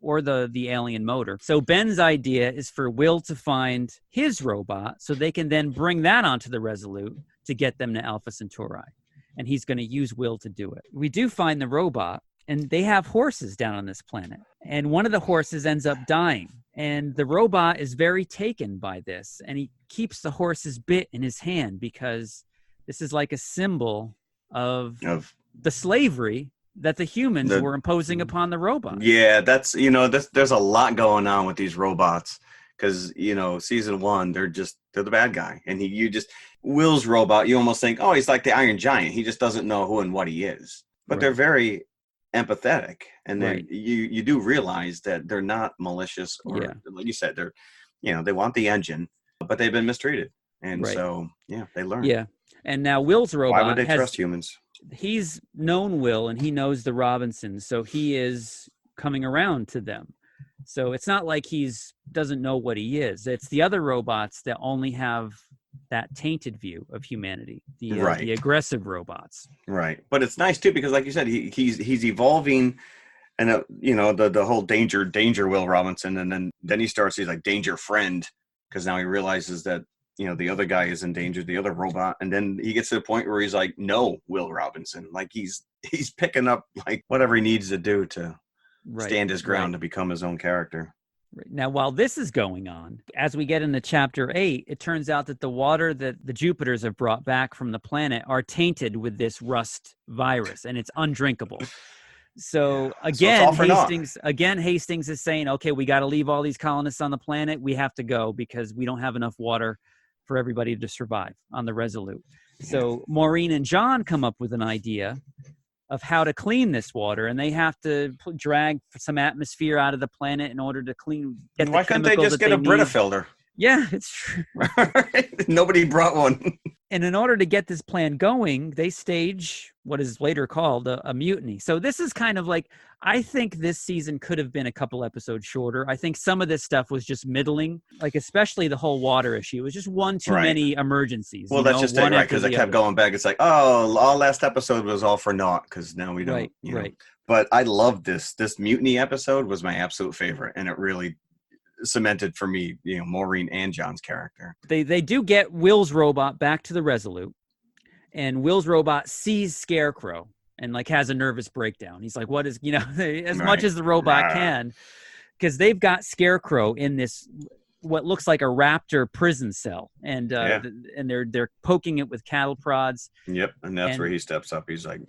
or the alien motor. So Ben's idea is for Will to find his robot so they can then bring that onto the Resolute to get them to Alpha Centauri. And he's going to use Will to do it. We do find the robot, and they have horses down on this planet. And one of the horses ends up dying. And the robot is very taken by this. And he keeps the horse's bit in his hand because this is like a symbol of the slavery that the humans were imposing upon the robot. Yeah, that's, there's a lot going on with these robots because, season 1, they're the bad guy. And Will's robot, you almost think, oh, he's like the Iron Giant. He just doesn't know who and what he is. But they're very empathetic. And you do realize that they're not malicious or, like you said, they're, they want the engine, but they've been mistreated. And so, they learn. Yeah. And now Will's robot. Why would they trust humans? He's known Will and he knows the Robinsons, so he is coming around to them. So it's not like doesn't know what he is. It's the other robots that only have that tainted view of humanity, the aggressive robots. Right. But it's nice too because, like you said, he's evolving, and the whole danger Will Robinson, and then he's like danger friend because now he realizes that. The other guy is in danger, the other robot. And then he gets to the point where he's like, no, Will Robinson. Like he's picking up like whatever he needs to do to stand his ground to become his own character. Right. Now, while this is going on, as we get into chapter 8, it turns out that the water that the Jupiters have brought back from the planet are tainted with this rust virus, and it's undrinkable. So Hastings is saying, okay, we got to leave all these colonists on the planet. We have to go because we don't have enough water for everybody to survive on the Resolute. So Maureen and John come up with an idea of how to clean this water, and they have to drag some atmosphere out of the planet in order to clean. And why couldn't they just get a Brita filter? Yeah, it's true. Nobody brought one. And in order to get this plan going, they stage what is later called a mutiny. So this is kind of like, I think this season could have been a couple episodes shorter. I think some of this stuff was just middling, like especially the whole water issue. It was just one too many emergencies. Well, that's just it, right? Because I kept going back. It's like, oh, all last episode was all for naught because now we don't. Right. But I love this. This mutiny episode was my absolute favorite, and it really cemented for me, Maureen and John's character. They do get Will's robot back to the Resolute, and Will's robot sees Scarecrow and like has a nervous breakdown. He's like, what is, as much as the robot can, because they've got Scarecrow in this what looks like a raptor prison cell, and and they're poking it with cattle prods. Yep, and that's where he steps up. He's like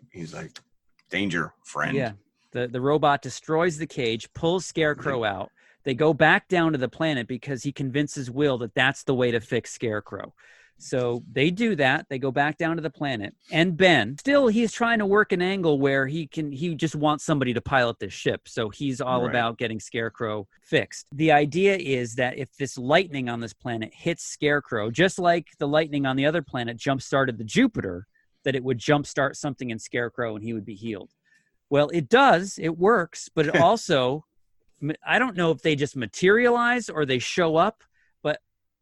danger friend. Yeah. The robot destroys the cage, pulls Scarecrow out. They go back down to the planet because he convinces Will that that's the way to fix Scarecrow. So they do that. They go back down to the planet. And Ben, still, he's trying to work an angle where he just wants somebody to pilot this ship. So he's all about getting Scarecrow fixed. The idea is that if this lightning on this planet hits Scarecrow, just like the lightning on the other planet jump-started the Jupiter, that it would jump-start something in Scarecrow and he would be healed. Well, it does. It works. But it also... I don't know if they just materialize or they show up, but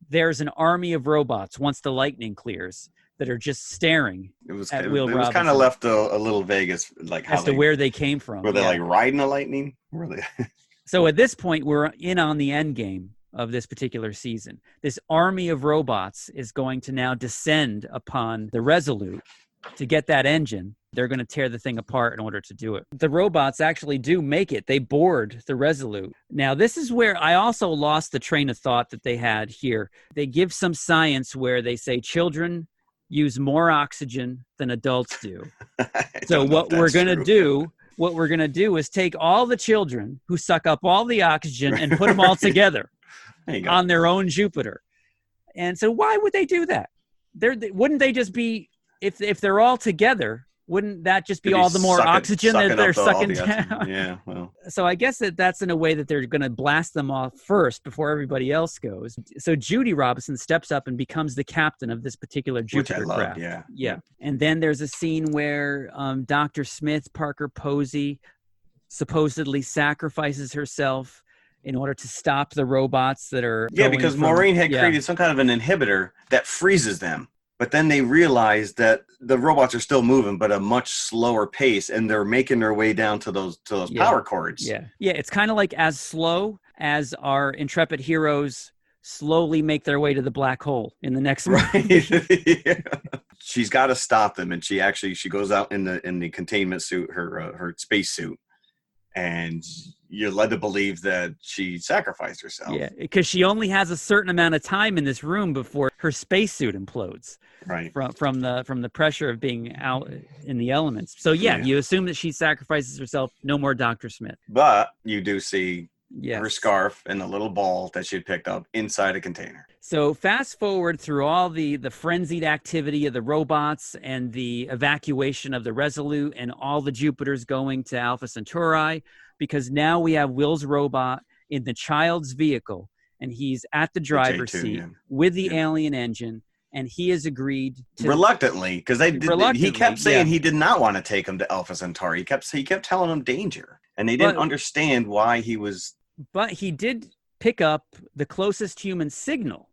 there's an army of robots once the lightning clears that are just staring at Will Robinson. It was kind of left a little vague as to where they came from. Were they like riding the lightning? Were they? So at this point, we're in on the end game of this particular season. This army of robots is going to now descend upon the Resolute to get that engine. They're going to tear the thing apart in order to do it. The robots actually do make it. They board the Resolute. Now, this is where I also lost the train of thought that they had here. They give some science where they say children use more oxygen than adults do. So what we're going to do is take all the children who suck up all the oxygen and put them all together on their own Jupiter. And so why would they do that? Wouldn't they just be, if they're all together, wouldn't that just be all the more oxygen that they're sucking down? Yeah, well. So I guess that's in a way that they're going to blast them off first before everybody else goes. So Judy Robinson steps up and becomes the captain of this particular Jupiter craft. Yeah. And then there's a scene where Dr. Smith, Parker Posey, supposedly sacrifices herself in order to stop the robots that are because Maureen had created some kind of an inhibitor that freezes them. But then they realize that the robots are still moving, but at a much slower pace, and they're making their way down to those power cords. Yeah. It's kind of like as slow as our intrepid heroes slowly make their way to the black hole in the next movie. Yeah. She's got to stop them, and she goes out in the containment suit, her space suit, and you're led to believe that she sacrificed herself. Yeah, because she only has a certain amount of time in this room before her spacesuit implodes. Right. From the pressure of being out in the elements. So you assume that she sacrifices herself. No more Dr. Smith. But you do see Yes. her scarf and the little ball that she had picked up inside a container. So fast forward through all the frenzied activity of the robots and the evacuation of the Resolute and all the Jupiters going to Alpha Centauri, because now we have Will's robot in the child's vehicle, and he's at the driver's seat with the alien engine, and he has agreed to reluctantly, because he kept saying he did not want to take him to Alpha Centauri. He kept telling him danger, and they didn't understand why he was. But he did pick up the closest human signal,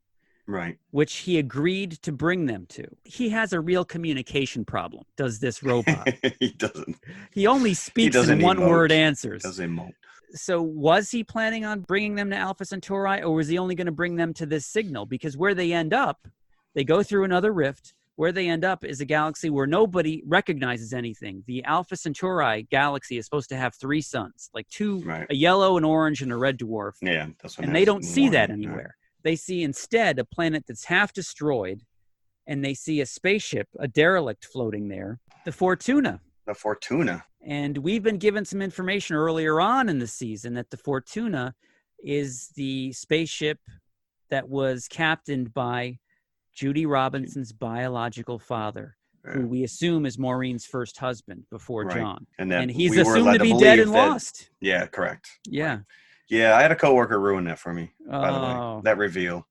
right, which he agreed to bring them to. He has a real communication problem, does this robot? He doesn't. He only speaks in one-word answers. He doesn't emote. So was he planning on bringing them to Alpha Centauri, or was he only going to bring them to this signal? Because where they end up, they go through another rift. Where they end up is a galaxy where nobody recognizes anything. The Alpha Centauri galaxy is supposed to have 3 suns, like 2, a yellow, an orange, and a red dwarf. Yeah, that's what. And they don't see that anywhere. They see instead a planet that's half destroyed, and they see a spaceship, a derelict floating there, the Fortuna. The Fortuna. And we've been given some information earlier on in the season that the Fortuna is the spaceship that was captained by Judy Robinson's biological father, who we assume is Maureen's first husband before John. And he's assumed to be dead and lost. Yeah, correct. Yeah. Right. Yeah, I had a coworker ruin that for me, by the way, that reveal.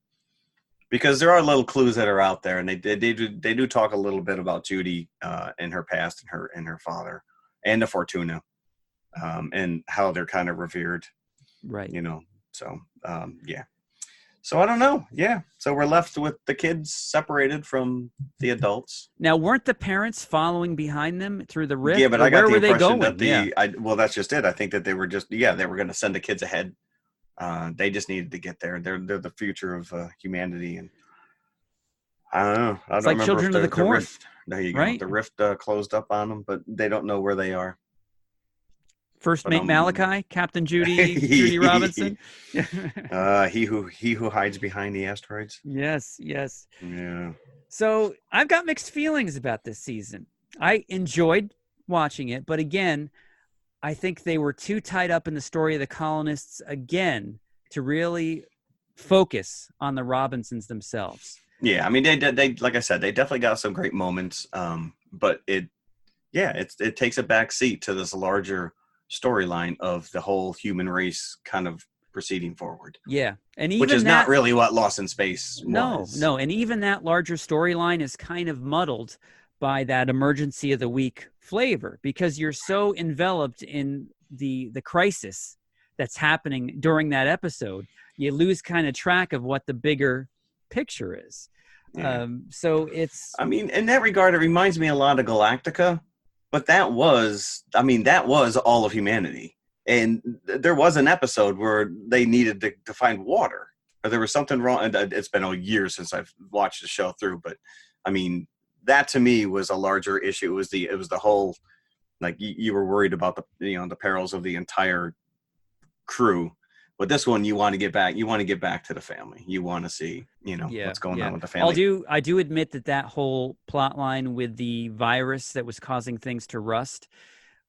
Because there are little clues that are out there, and they do talk a little bit about Judy and her past and her father and the Fortuna, and how they're kind of revered. Right. So, yeah. So I don't know. Yeah. So we're left with the kids separated from the adults. Now, weren't the parents following behind them through the rift? Yeah, but I got the impression that well, that's just it. I think that they were they were going to send the kids ahead. They just needed to get there. They're the future of humanity, and I don't know. I don't like remember Children of the Corn. Rift, there you go. Right? The rift closed up on them, but they don't know where they are. First mate Malachi, Captain Judy Robinson. He who hides behind the asteroids. Yes. Yeah. So I've got mixed feelings about this season. I enjoyed watching it, but again, I think they were too tied up in the story of the colonists again to really focus on the Robinsons themselves. Yeah, I mean they like I said, they definitely got some great moments. But it takes a back seat to this larger storyline of the whole human race kind of proceeding forward. Yeah. And even which is not really what Lost in Space was. No. And even that larger storyline is kind of muddled by that emergency of the week flavor, because you're so enveloped in the crisis that's happening during that episode, you lose kind of track of what the bigger picture is. Yeah. So it's, I mean, in that regard, it reminds me a lot of Galactica. But that was all of humanity. And there was an episode where they needed to find water. Or there was something wrong. And it's been a year since I've watched the show through. But, I mean, that to me was a larger issue. It was the whole, like, you were worried about the perils of the entire crew. But this one, you want to get back. You want to get back to the family. You want to see, what's going on with the family. I do admit that whole plot line with the virus that was causing things to rust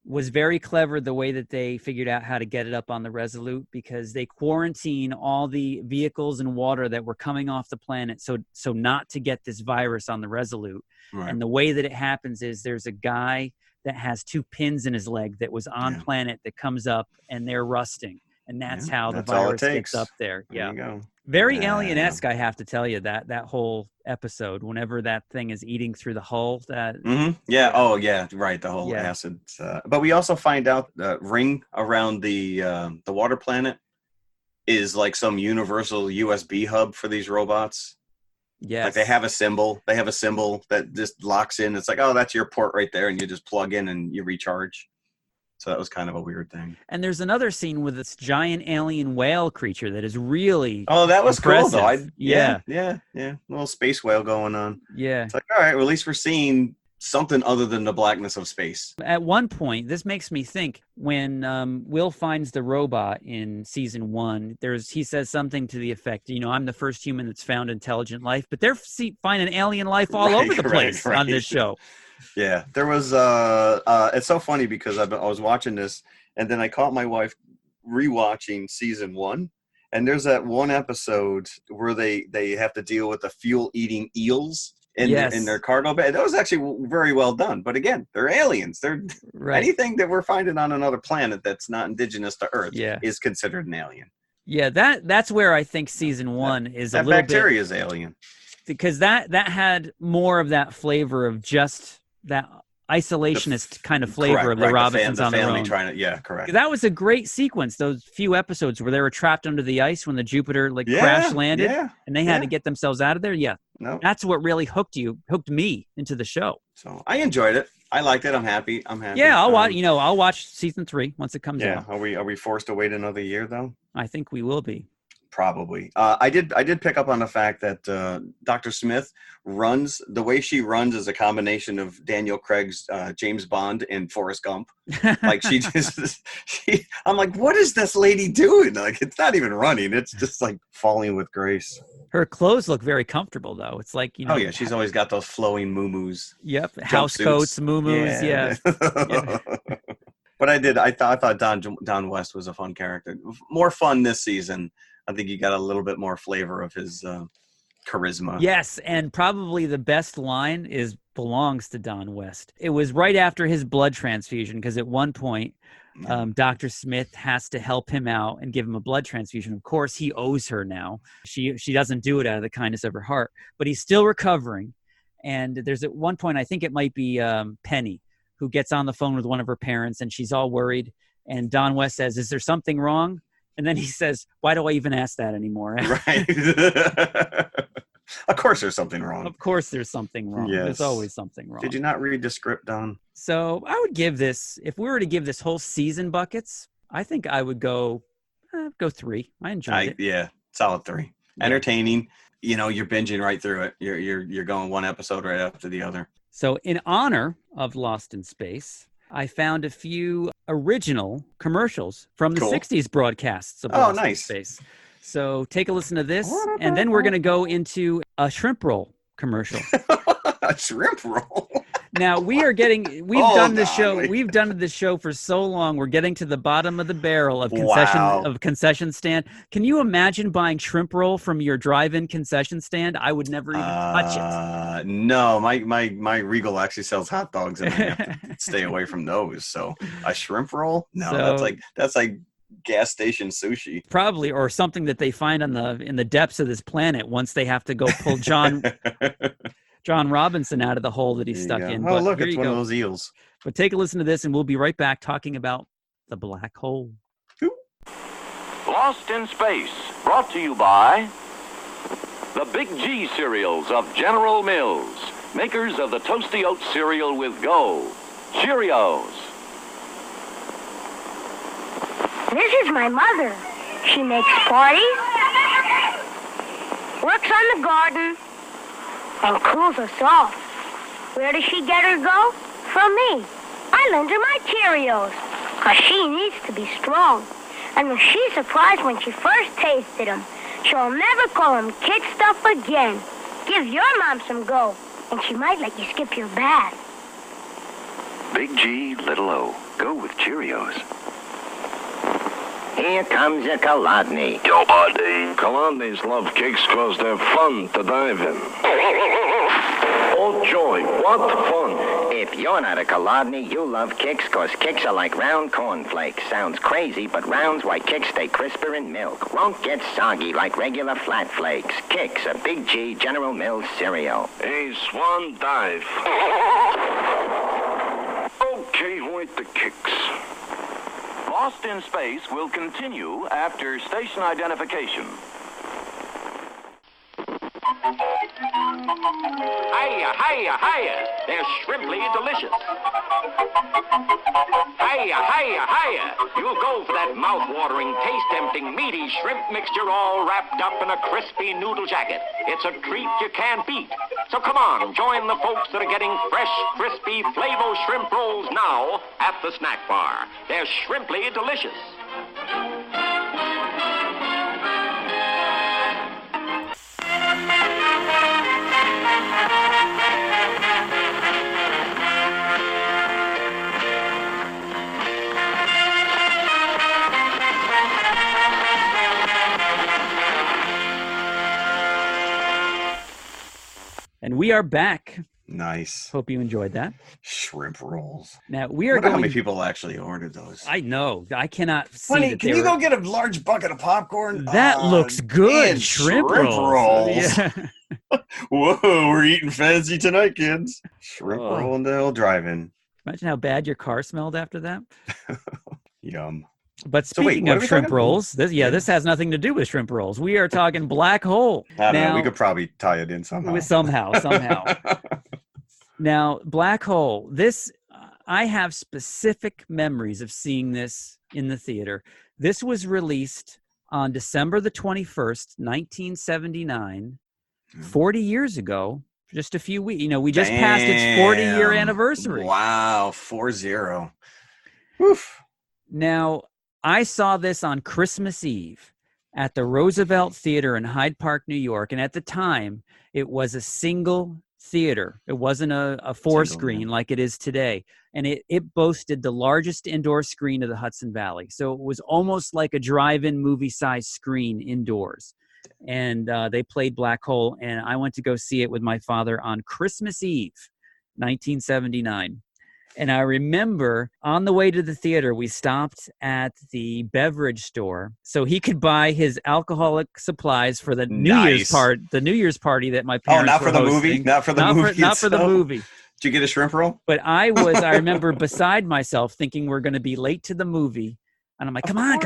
was very clever. The way that they figured out how to get it up on the Resolute, because they quarantine all the vehicles and water that were coming off the planet, so not to get this virus on the Resolute. Right. And the way that it happens is there's a guy that has 2 pins in his leg that was on planet that comes up, and they're rusting. And that's how the virus gets up there. There you go. Very alien-esque, I have to tell you, that whole episode, whenever that thing is eating through the hull. Yeah. Oh, yeah. Right. The whole acid. But we also find out the ring around the water planet is like some universal USB hub for these robots. Yes. Like they have a symbol. They have a symbol that just locks in. It's like, oh, that's your port right there, and you just plug in and you recharge. So that was kind of a weird thing. And there's another scene with this giant alien whale creature that is really that was impressive. cool though. Yeah. Little space whale going on. Yeah. It's like, all right, well, at least we're seeing something other than the blackness of space. At one point, this makes me think when Will finds the robot in season 1, he says something to the effect, I'm the first human that's found intelligent life, but they're finding alien life all over the place on this show. Yeah, there was it's so funny because I was watching this and then I caught my wife rewatching season 1, and there's that one episode where they have to deal with the fuel-eating eels in their cargo bay. That was actually very well done. But again, they're aliens. They're anything that we're finding on another planet that's not indigenous to Earth is considered an alien. Yeah, that's where I think season 1 is a little bit. That bacteria is alien. Because that had more of that flavor of just that isolationist kind of flavor of the Robinsons on their own. Correct. That was a great sequence. Those few episodes where they were trapped under the ice when the Jupiter crash landed, and they had to get themselves out of there. Yeah, that's what really hooked me into the show. So I enjoyed it. I liked it. I'm happy. Yeah, I'll watch season 3 once it comes out. Are we forced to wait another year though? I think we will be. Probably. I did pick up on the fact that Dr. Smith runs, the way she runs is a combination of Daniel Craig's James Bond and Forrest Gump. Like I'm like, what is this lady doing? Like, it's not even running. It's just like falling with grace. Her clothes look very comfortable though. It's like, Oh yeah, she's always got those flowing muumuus. Yep, house coats, muumuus, yeah. But I thought Don West was a fun character. More fun this season. I think you got a little bit more flavor of his charisma. Yes, and probably the best line belongs to Don West. It was right after his blood transfusion, because at one point, Dr. Smith has to help him out and give him a blood transfusion. Of course, he owes her now. She doesn't do it out of the kindness of her heart, but he's still recovering. And there's at one point, I think it might be Penny, who gets on the phone with one of her parents, and she's all worried. And Don West says, "Is there something wrong?" And then he says, "Why do I even ask that anymore?" Right. Of course there's something wrong. Of course there's something wrong. Yes. There's always something wrong. Did you not read the script, Don? So I would give this, if we were to give this whole season buckets, I think I would go 3. I enjoyed it. Yeah, solid 3. Yeah. Entertaining. You're binging right through it. You're going one episode right after the other. So in honor of Lost in Space, I found a few original commercials from the 60s broadcasts of Lost in Space. So take a listen to this, and then we're going to go into a shrimp roll commercial. A shrimp roll? Now we've done this show for so long. We're getting to the bottom of the barrel of concession stand. Can you imagine buying shrimp roll from your drive-in concession stand? I would never even touch it. No, my Regal actually sells hot dogs, and I have to stay away from those. So a shrimp roll? No, that's like gas station sushi. Probably, or something that they find in the depths of this planet once they have to go pull John Robinson out of the hole that he's stuck in. Oh, look, it's one of those eels. But take a listen to this, and we'll be right back talking about the black hole. Lost in Space, brought to you by the Big G cereals of General Mills, makers of the Toasty Oat cereal with Go, Cheerios. This is my mother. She makes parties, works on the garden, and cools us off. Where does she get her go? From me. I lend her my Cheerios, 'cause she needs to be strong. And was she surprised when she first tasted them? She'll never call them kid stuff again. Give your mom some Go, and she might let you skip your bath. Big G, little O. Go with Cheerios. Here comes a Kolodny. Yo, buddy. Kolodnys love kicks 'cause they're fun to dive in. Oh, joy, what fun. If you're not a Kolodny, you love kicks 'cause kicks are like round cornflakes. Sounds crazy, but round's why kicks stay crisper in milk. Won't get soggy like regular flat flakes. Kicks, a Big G General Mills cereal. A swan dive. Okay, wait the kicks. Lost in Space will continue after station identification. Hiya, hiya, hiya. They're shrimply delicious. Hiya, hiya, hiya. You'll go for that mouth-watering, taste-tempting, meaty shrimp mixture all wrapped up in a crispy noodle jacket. It's a treat you can't beat. So come on, join the folks that are getting fresh, crispy Flavo shrimp rolls now at the snack bar. They're shrimply delicious. And we are back. Nice. Hope you enjoyed that. Shrimp rolls. Now we are I wonder going. how many people actually ordered those. I know. I cannot see. Honey, that can they you were- go get a large bucket of popcorn? That looks good. And Shrimp rolls. Yeah. Whoa, we're eating fancy tonight, kids. Shrimp Oh. roll in the old drive-in. Imagine how bad your car smelled after that. Yum. But So wait, speaking what are of we shrimp talking about? rolls, this has nothing to do with shrimp rolls. We are talking Black Hole. I don't know. Now- We could probably tie it in somehow. Somehow. Now, Black Hole, I have specific memories of seeing this in the theater. This was released on December the 21st, 1979, 40 years ago, just a few weeks. We just passed its 40-year Damn. anniversary. Wow, 4-0. Woof. Now, I saw this on Christmas Eve at the Roosevelt Theater in Hyde Park, New York. And at the time, it was a single theater. It wasn't a four-screen like it is today. And it boasted the largest indoor screen of the Hudson Valley. So it was almost like a drive-in movie-sized screen indoors. And they played Black Hole, and I went to go see it with my father on Christmas Eve, 1979. And I remember on the way to the theater, we stopped at the beverage store so he could buy his alcoholic supplies for the New Year's party that my parents not were for the hosting. movie? Not for the movie Not for the itself? movie. Did you get a shrimp roll? But I remember beside myself thinking we're going to be late to the movie. And I'm like, come on.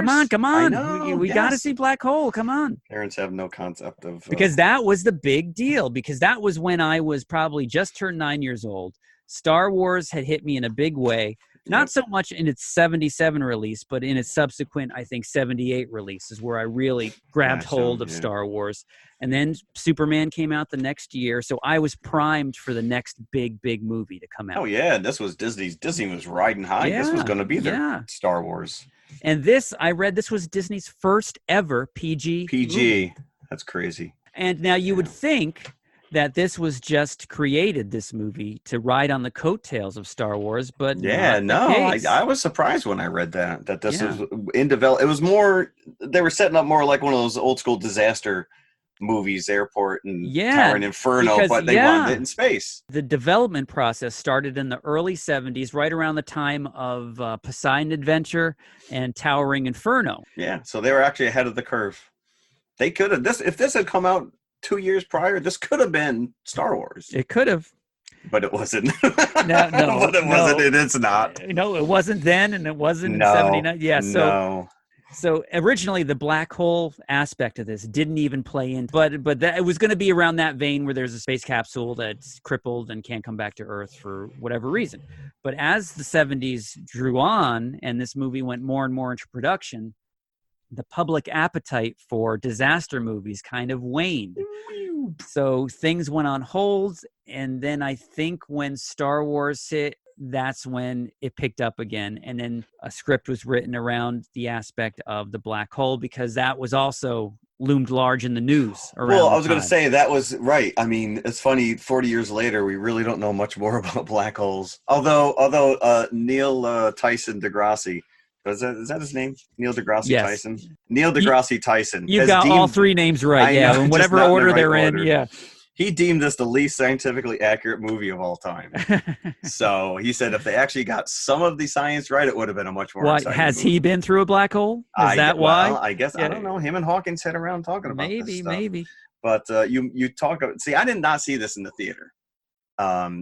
I know, We got to yes. see Black Hole. Come on. Parents have no concept of... Because that was the big deal. Because that was when I was probably just turned 9 years old. Star Wars had hit me in a big way. Not so much in its 77 release, but in its subsequent, I think, 78 release is where I really grabbed hold of Star Wars. And then Superman came out the next year. So I was primed for the next big movie to come out. Oh, yeah. This was Disney was riding high. This was going to be their Star Wars. And I read this was Disney's first ever PG. PG. That's crazy. And now you would think that this was just created, this movie, to ride on the coattails of Star Wars, but I was surprised when I read that this was in develop. It was more, they were setting up more like one of those old school disaster movies, Airport and Tower and Inferno, but they wanted it in space. The development process started in the early 70s, right around the time of Poseidon Adventure and Towering Inferno. Yeah, so they were actually ahead of the curve. They could have, if this had come out 2 years prior, this could have been Star Wars. It could have. But it wasn't. No, but it wasn't, and it's not. No, it wasn't then, and it wasn't in 79. Yeah, so originally the Black Hole aspect of this didn't even play in, but it was going to be around that vein where there's a space capsule that's crippled and can't come back to Earth for whatever reason. But as the 70s drew on and this movie went more and more into production, the public appetite for disaster movies kind of waned. So things went on hold. And then I think when Star Wars hit, that's when it picked up again. And then a script was written around the aspect of the black hole, because that was also loomed large in the news. Well, I was going to say that was right. I mean, it's funny, 40 years later, we really don't know much more about black holes. Although Neil Tyson deGrasse, is that his name? Neil deGrasse Tyson? Neil deGrasse Tyson. You've got all three names right, in whatever order they're in, yeah. He deemed this the least scientifically accurate movie of all time. So he said if they actually got some of the science right, it would have been a much more exciting has movie. He been through a black hole? Is that why? Well, I guess, I don't know. Him and Hawkins sat around talking about this stuff. Maybe. But you talk – see, I did not see this in the theater.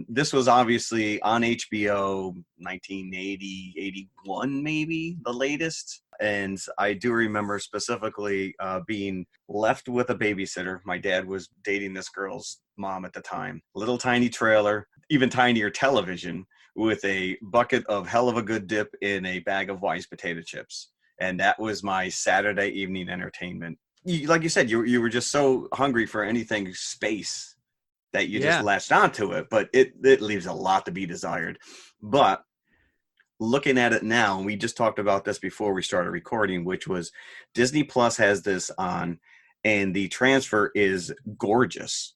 This was obviously on HBO 1980, 81 maybe, the latest. And I do remember specifically being left with a babysitter. My dad was dating this girl's mom at the time. Little tiny trailer, even tinier television with a bucket of hell of a good dip in a bag of Wise potato chips. And that was my Saturday evening entertainment. Like you said, you were just so hungry for anything space that you just latched onto it. But it leaves a lot to be desired. But looking at it now, and we just talked about this before we started recording, which was Disney Plus has this on, and the transfer is gorgeous.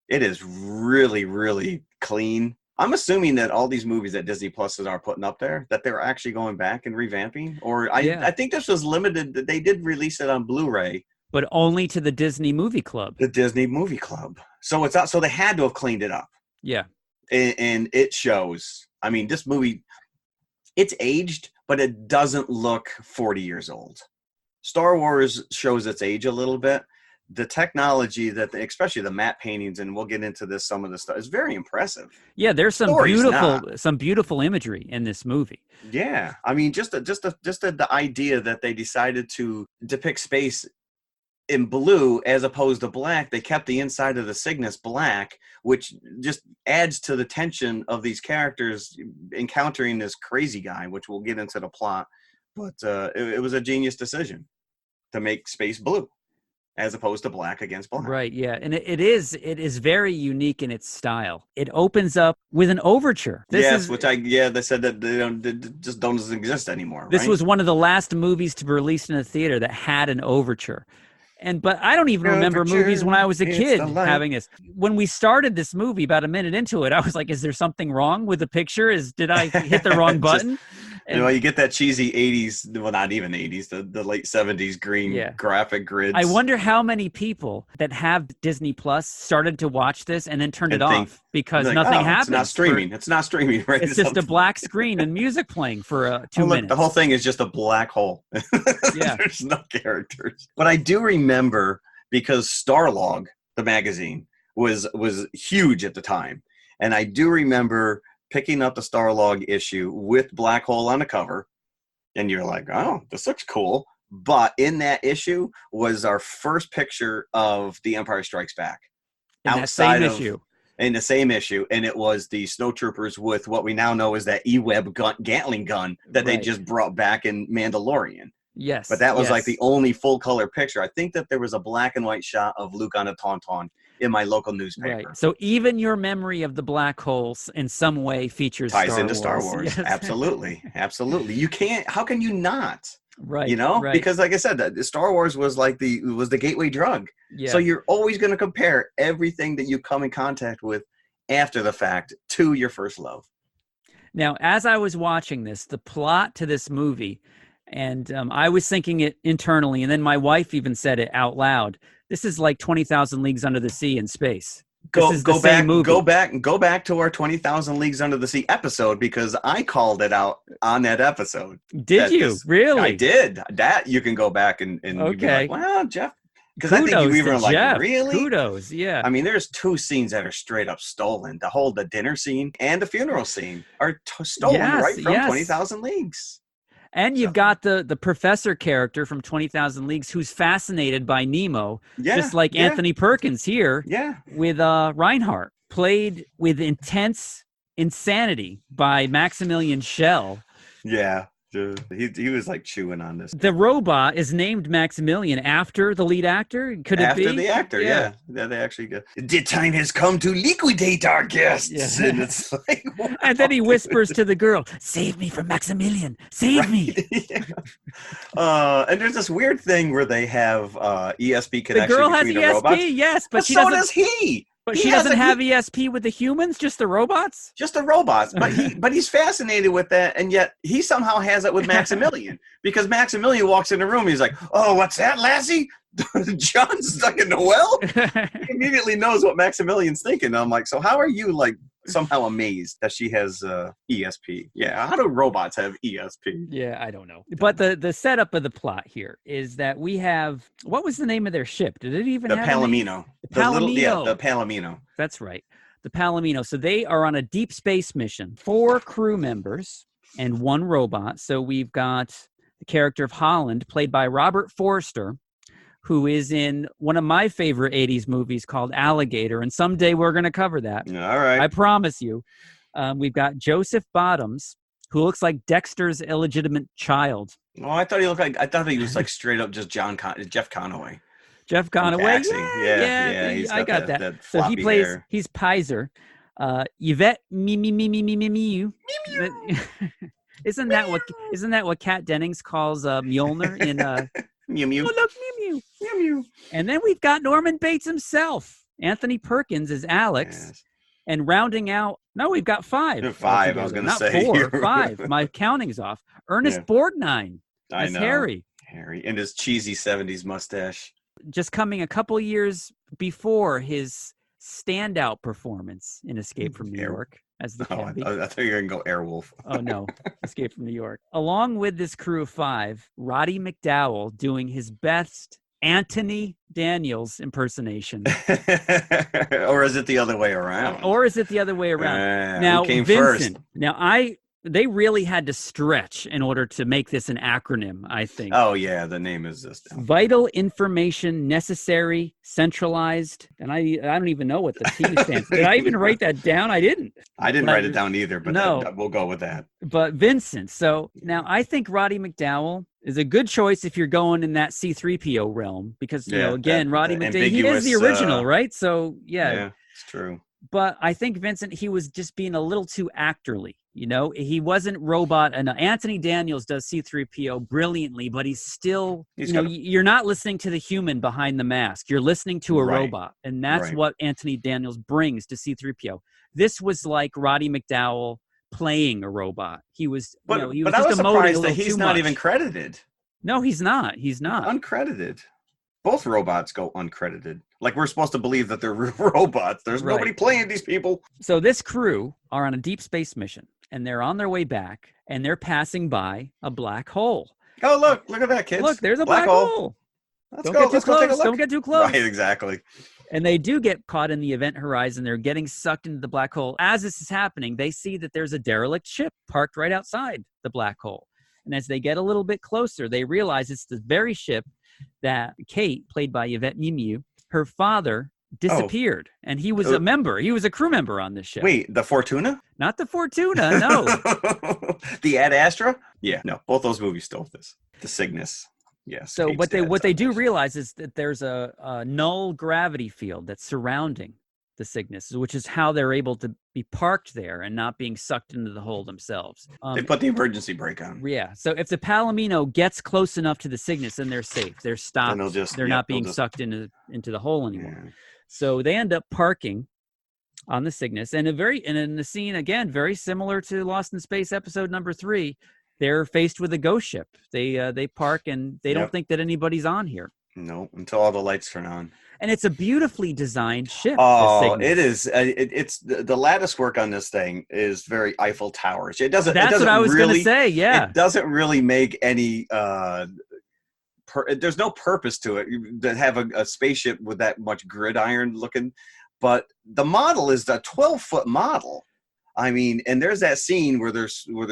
It is really, really clean. I'm assuming that all these movies that Disney Plus are putting up there, that they're actually going back and revamping. Or I think this was limited. They did release it on Blu-ray. But only to the Disney Movie Club. The Disney Movie Club. So it's out. So they had to have cleaned it up. Yeah. And it shows. I mean, this movie, it's aged, but it doesn't look 40 years old. Star Wars shows its age a little bit. The technology especially the matte paintings, and we'll get into this, some of the stuff, is very impressive. Yeah, there's some beautiful imagery in this movie. Yeah, I mean, just the idea that they decided to depict space in blue as opposed to black. They kept the inside of the Cygnus black, which just adds to the tension of these characters encountering this crazy guy, which we'll get into the plot. But it was a genius decision to make space blue as opposed to black against black. Right, yeah. And it is very unique in its style. It opens up with an overture. They said that they just don't exist anymore. This was one of the last movies to be released in a theater that had an overture. But I don't even remember movies when I was a kid having this. When we started this movie, about a minute into it, I was like, is there something wrong with the picture? Did I hit the wrong button? You get that cheesy 80s, well, not even 80s, the late 70s green graphic grids. I wonder how many people that have Disney Plus started to watch this and then turned it off because nothing happens. It's not streaming. It's not streaming, right? It's just a black screen and music playing for 2 minutes. The whole thing is just a black hole. Yeah. There's no characters. But I do remember, because Starlog, the magazine, was huge at the time. And I do remember picking up the Starlog issue with Black Hole on the cover, and you're like, oh, this looks cool. But in that issue was our first picture of The Empire Strikes Back. In the same issue. And it was the snowtroopers with what we now know as that E-Web Gatling gun that they just brought back in Mandalorian. Yes. But that was like the only full color picture. I think that there was a black and white shot of Luke on a Tauntaun in my local newspaper. Right. So even your memory of the black holes in some way features ties into Star Wars. Yes. Absolutely. You can't. How can you not? Right. Right. Because like I said, Star Wars was the gateway drug. Yeah. So you're always going to compare everything that you come in contact with after the fact to your first love. Now, as I was watching this, the plot to this movie, and I was thinking it internally, and then my wife even said it out loud. This is like 20,000 Leagues Under the Sea in space. Go back to our 20,000 Leagues Under the Sea episode, because I called it out on that episode. Did you really? I did. That you can go back and okay. Be like, well, Jeff, because I think you even were like, Jeff. Really? Kudos, yeah. I mean, there's two scenes that are straight up stolen. The dinner scene and the funeral scene are stolen right from 20,000 Leagues. And you've got the professor character from 20,000 Leagues who's fascinated by Nemo, just like Anthony Perkins here with Reinhardt, played with intense insanity by Maximilian Schell. Yeah. He was like chewing on this. The robot is named Maximilian after the lead actor. Could it be? After the actor, yeah. They actually go, the time has come to liquidate our guests. Yeah. And it's like, wow. And then he whispers to the girl, save me from Maximilian. Save me. And there's this weird thing where they have ESP connection. The girl has between ESP, the robots. yes. But so does he. But she doesn't have ESP with the humans, just the robots? Just the robots. But he's fascinated with that, and yet he somehow has it with Maximilian. Because Maximilian walks in the room, and he's like, oh, what's that, Lassie? John's stuck in the well? He immediately knows what Maximilian's thinking. And I'm like, so how are you like somehow amazed that she has ESP? Yeah, how do robots have ESP? Yeah, I don't know. But the setup of the plot here is that we have, what was the name of their ship? Did it even have Palomino. The Palomino. The Palomino. That's right. The Palomino. So they are on a deep space mission. 4 crew members and 1 robot. So we've got the character of Holland, played by Robert Forster, who is in one of my favorite 80s movies called Alligator. And someday we're going to cover that. All right. I promise you. We've got Joseph Bottoms, who looks like Dexter's illegitimate child. Oh, I thought he was like straight up just Jeff Conaway. Jeff Conaway. Yeah. I got that. That So he plays, hair. he's Pizer. Yvette Mew. Isn't that what Kat Dennings calls Mjolnir in Mew Mew. Oh, look, Mew. Mew Mew. And then we've got Norman Bates himself. Anthony Perkins is Alex. Yes. And rounding out, no, we've got 5. 5, I was going to say. Not 4, 5. My counting's off. Ernest Borgnine as Harry. Harry and his cheesy 70s mustache. Just coming a couple years before his standout performance in Escape from New York as the cabbie. I thought you were going to go Airwolf. Oh, no. Escape from New York. Along with this crew of 5, Roddy McDowell doing his best Anthony Daniels impersonation. Or is it the other way around? Now, who came Vincent. first? Now, they really had to stretch in order to make this an acronym, I think. Oh, yeah, the name is this. Vital information necessary, centralized. And I don't even know what the T stands for. Did I even write that down? I didn't. I didn't write it down either, but we'll go with that. But Vincent. So now I think Roddy McDowell is a good choice if you're going in that C-3PO realm. Because, Roddy McDowell, he is the original, right? So, Yeah, it's true. But I think Vincent, he was just being a little too actorly. He wasn't robot. And Anthony Daniels does C-3PO brilliantly, but he's still, you're not listening to the human behind the mask. You're listening to a robot. And that's what Anthony Daniels brings to C-3PO. This was like Roddy McDowell playing a robot. He was, he was I was just surprised that he's he's not even credited. No, he's not. He's not. Uncredited. Both robots go uncredited. Like we're supposed to believe that they're robots. There's nobody playing these people. So this crew are on a deep space mission, and they're on their way back, and they're passing by a black hole. Oh, look at that, kids. Look, there's a black hole. Let's go take a look. Don't get too close. Right, exactly. And they do get caught in the event horizon. They're getting sucked into the black hole. As this is happening, they see that there's a derelict ship parked right outside the black hole. And as they get a little bit closer, they realize it's the very ship that Kate, played by Yvette Mimu, her father disappeared. And he was a member. He was a crew member on this ship. Wait, the Fortuna? Not the Fortuna, no. The Ad Astra? Yeah, no, both those movies stole this. The Cygnus. Yes. So what they do realize is that there's a null gravity field that's surrounding the Cygnus, which is how they're able to be parked there and not being sucked into the hole themselves. They put the emergency brake on. Yeah. So if the Palomino gets close enough to the Cygnus, then they're safe. They're stopped. They're not being sucked into the hole anymore. Yeah. So they end up parking on the Cygnus, and in the scene again, very similar to Lost in Space episode number 3. They're faced with a ghost ship. They park and they don't think that anybody's on here. No, until all the lights turn on. And it's a beautifully designed ship. Oh, it is. It's the lattice work on this thing is very Eiffel Towers. It doesn't. That's what I was going to say. Yeah, it doesn't really make any. There's no purpose to it to have a spaceship with that much gridiron looking. But the model is a 12-foot model. I mean, and there's that scene where they're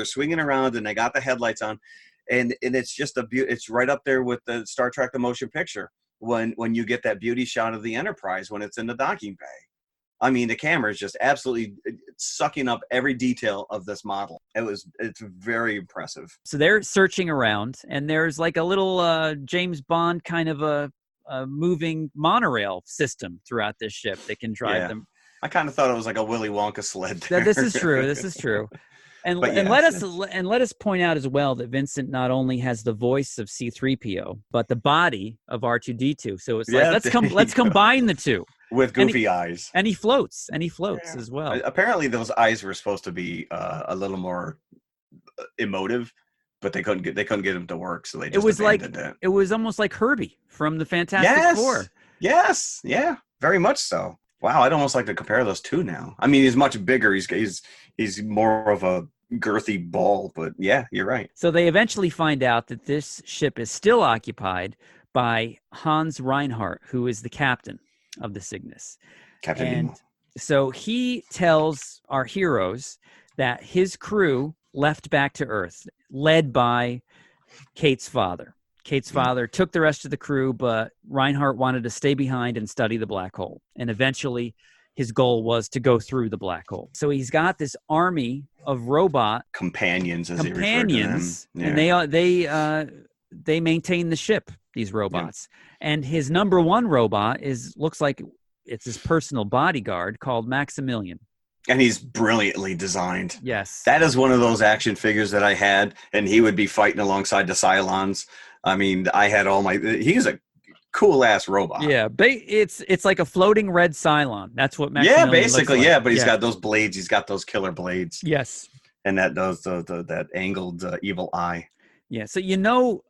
swinging around and they got the headlights on, and it's just it's right up there with the Star Trek The Motion Picture when you get that beauty shot of the Enterprise when it's in the docking bay. I mean, the camera is just absolutely sucking up every detail of this model. It's very impressive. So they're searching around, and there's like a little James Bond kind of a moving monorail system throughout this ship that can drive them. I kind of thought it was like a Willy Wonka sled. This is true. And let us point out as well that Vincent not only has the voice of C-3PO, but the body of R2-D2. So it's like let's combine the two with goofy eyes. And he floats as well. Apparently, those eyes were supposed to be a little more emotive, but they couldn't get them to work, so they just abandoned it. It was almost like Herbie from the Fantastic Four. Yes, yeah, very much so. Wow, I'd almost like to compare those two now. I mean, he's much bigger. He's more of a girthy ball, but yeah, you're right. So they eventually find out that this ship is still occupied by Hans Reinhardt, who is the captain of the Cygnus. Captain Nemo. So he tells our heroes that his crew left back to Earth, led by Kate's father. Kate's father took the rest of the crew, but Reinhardt wanted to stay behind and study the black hole. And eventually his goal was to go through the black hole. So he's got this army of robot companions, as he referred to them. Yeah. And they maintain the ship, these robots. Yeah. And his number one robot looks like it's his personal bodyguard called Maximilian. And he's brilliantly designed. Yes. That is one of those action figures that I had, and he would be fighting alongside the Cylons. I mean, I had he's a cool-ass robot. Yeah, it's like a floating red Cylon. That's what Maximilian basically, looks like. But he's got those blades. He's got those killer blades. Yes. And that angled evil eye. Yeah, so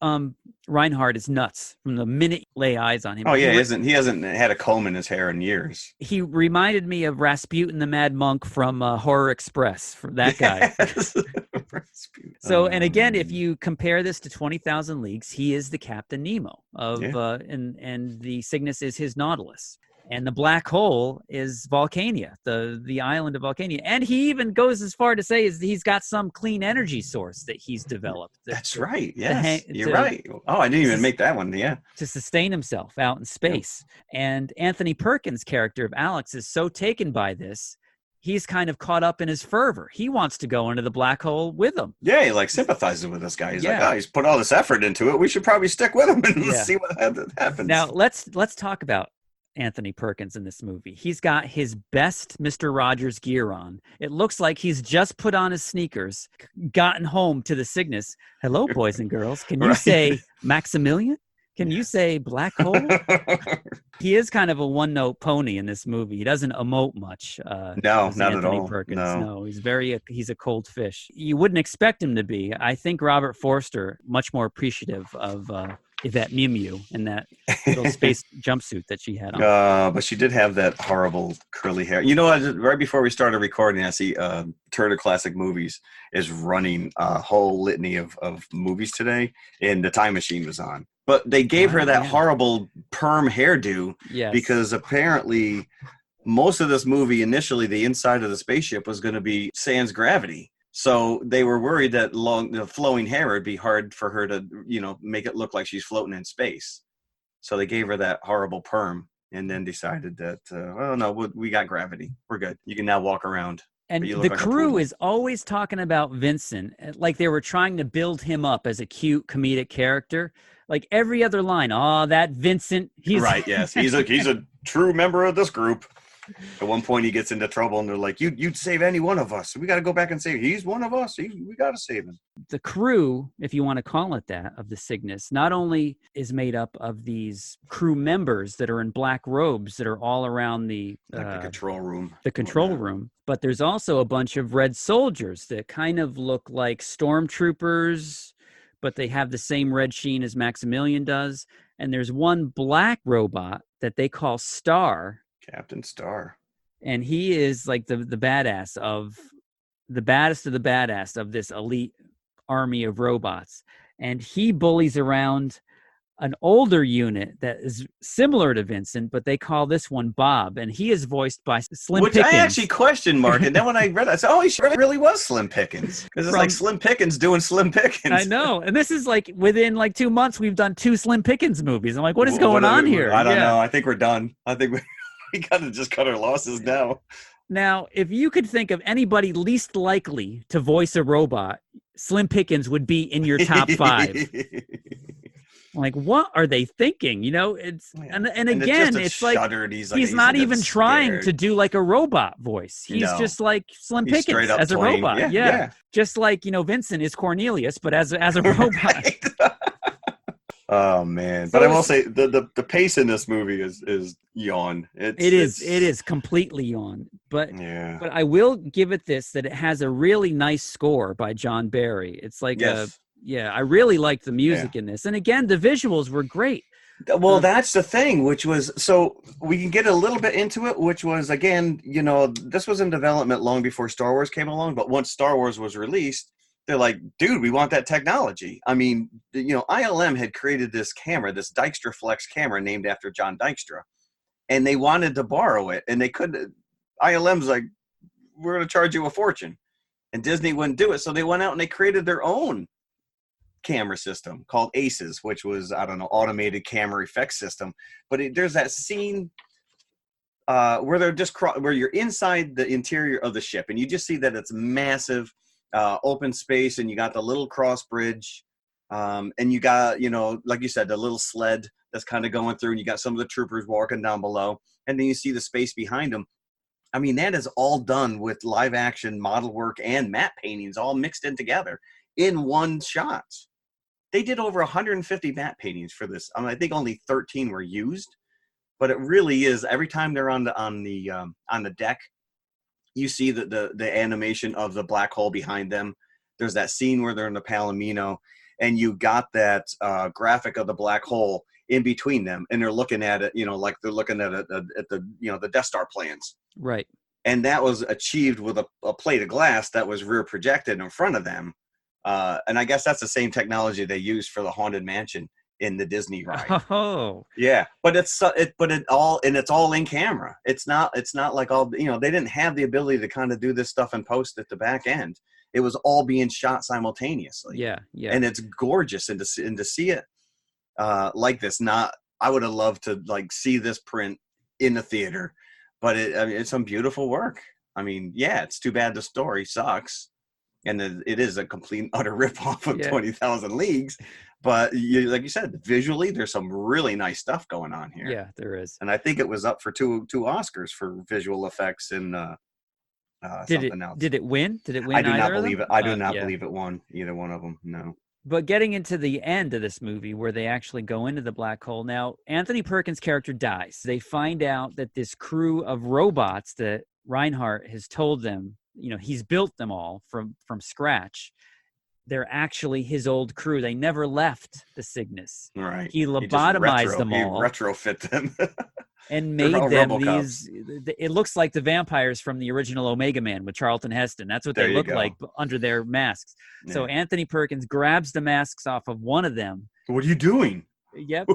Reinhardt is nuts from the minute you lay eyes on him. Oh yeah, he hasn't had a comb in his hair in years. He reminded me of Rasputin the Mad Monk from Horror Express, from that guy. So, and again, if you compare this to 20,000 Leagues, he is the Captain Nemo and the Cygnus is his Nautilus. And the black hole is Vulcania, the island of Vulcania. And he even goes as far to say is he's got some clean energy source that he's developed. That's right. Yes, you're right. Oh, I didn't even make that one. Yeah. To sustain himself out in space. Yeah. And Anthony Perkins' character of Alex is so taken by this, he's kind of caught up in his fervor. He wants to go into the black hole with him. Yeah, he sympathizes with this guy. He's like, he's put all this effort into it. We should probably stick with him and see what happens. Now, let's talk about Anthony Perkins in this movie. He's got his best Mr. Rogers gear on. It looks like he's just put on his sneakers, gotten home to the Cygnus. Hello, boys and girls. Can you say Maximilian? Can you say black hole? He is kind of a one-note pony in this movie. He doesn't emote much. No, not at all. Perkins. No, he's a cold fish. You wouldn't expect him to be. I think Robert Forster, much more appreciative of Yvette Miu and that little space jumpsuit that she had on. But she did have that horrible curly hair. You know, right before we started recording, I see Turner Classic Movies is running a whole litany of movies today, and The Time Machine was on. But they gave her that horrible perm hairdo because apparently most of this movie, initially, the inside of the spaceship was going to be sans gravity. So they were worried that the flowing hair would be hard for her to, make it look like she's floating in space. So they gave her that horrible perm and then decided that, we got gravity. We're good. You can now walk around. And the crew is always talking about Vincent, like they were trying to build him up as a cute comedic character. Like every other line, that Vincent, he's right. Yes, he's a true member of this group. At one point, he gets into trouble, and they're like, "You'd save any one of us. We got to go back and save. He's one of us. We got to save him." The crew, if you want to call it that, of the Cygnus, not only is made up of these crew members that are in black robes that are all around the control room. The control room, but there's also a bunch of red soldiers that kind of look like stormtroopers, but they have the same red sheen as Maximilian does. And there's one black robot that they call Star. Captain Star. And he is like the badass of the baddest of the badass of this elite army of robots. And he bullies around an older unit that is similar to Vincent, but they call this one Bob. And he is voiced by Slim Pickens. Which I actually questioned, Mark. And then when I read it, I said, he really was Slim Pickens. Because it's like Slim Pickens doing Slim Pickens. I know. And this is like within 2 months, we've done 2 Slim Pickens movies. I'm like, what is going on here? I don't know. I think we're done. I think we got to just cut our losses now. Now, if you could think of anybody least likely to voice a robot, Slim Pickens would be in your top 5. Like, what are they thinking? And again, it's like he's not even trying to do like a robot voice. He's just like Slim Pickens as a robot. Yeah. Just like, Vincent is Cornelius, but as a robot. Oh man! But I will say the pace in this movie is yawn. It is completely yawn. But I will give it this, that it has a really nice score by John Barry. It's like I really liked the music in this, and again the visuals were great. Well, that's the thing, which was, so we can get a little bit into it, which was, again, this was in development long before Star Wars came along, but once Star Wars was released, they're like, dude, we want that technology. I mean, ILM had created this camera, this Dykstra Flex camera named after John Dykstra, and they wanted to borrow it, and they couldn't. ILM's like, we're going to charge you a fortune, and Disney wouldn't do it, so they went out and they created their own camera system called ACES, which was, I don't know, automated camera effects system. But there's that scene where they're just where you're inside the interior of the ship, and you just see that it's massive open space, and you got the little cross bridge, and you got, you know, like you said, the little sled that's kind of going through, and you got some of the troopers walking down below, and then you see the space behind them. I mean, that is all done with live action model work and matte paintings all mixed in together in one shot. They did over 150 matte paintings for this. I mean, I think only 13 were used, but it really is, every time they're on the deck, you see the animation of the black hole behind them. There's that scene where they're in the Palomino, and you got that graphic of the black hole in between them, and they're looking at it, you know, like they're looking at the, you know, the Death Star plans. Right. And that was achieved with a plate of glass that was rear projected in front of them. And I guess that's the same technology they used for the Haunted Mansion in the Disney ride. Oh, yeah. But it's all in camera. It's not like all, you know, they didn't have the ability to kind of do this stuff and post at the back end. It was all being shot simultaneously. Yeah. Yeah. And it's gorgeous. And to see it like this, I would have loved to like see this print in the theater, but I mean, it's some beautiful work. I mean, yeah, it's too bad the story sucks, and it is a complete and utter ripoff of 20,000 Leagues. But like you said, visually, there's some really nice stuff going on here. Yeah, there is. And I think it was up for two Oscars for visual effects and something else. Did it win? Did it win? I do not believe it. I do not believe it won either one of them. No. But getting into the end of this movie where they actually go into the black hole. Now, Anthony Perkins' character dies. They find out that this crew of robots that Reinhardt has told them, you know, he's built them all from scratch. They're actually his old crew. They never left the Cygnus. Right. He lobotomized them all. He retrofit them. And made them these, it looks like the vampires from the original Omega Man with Charlton Heston. That's what they look like under their masks. Yeah. So Anthony Perkins grabs the masks off of one of them. What are you doing? Yep.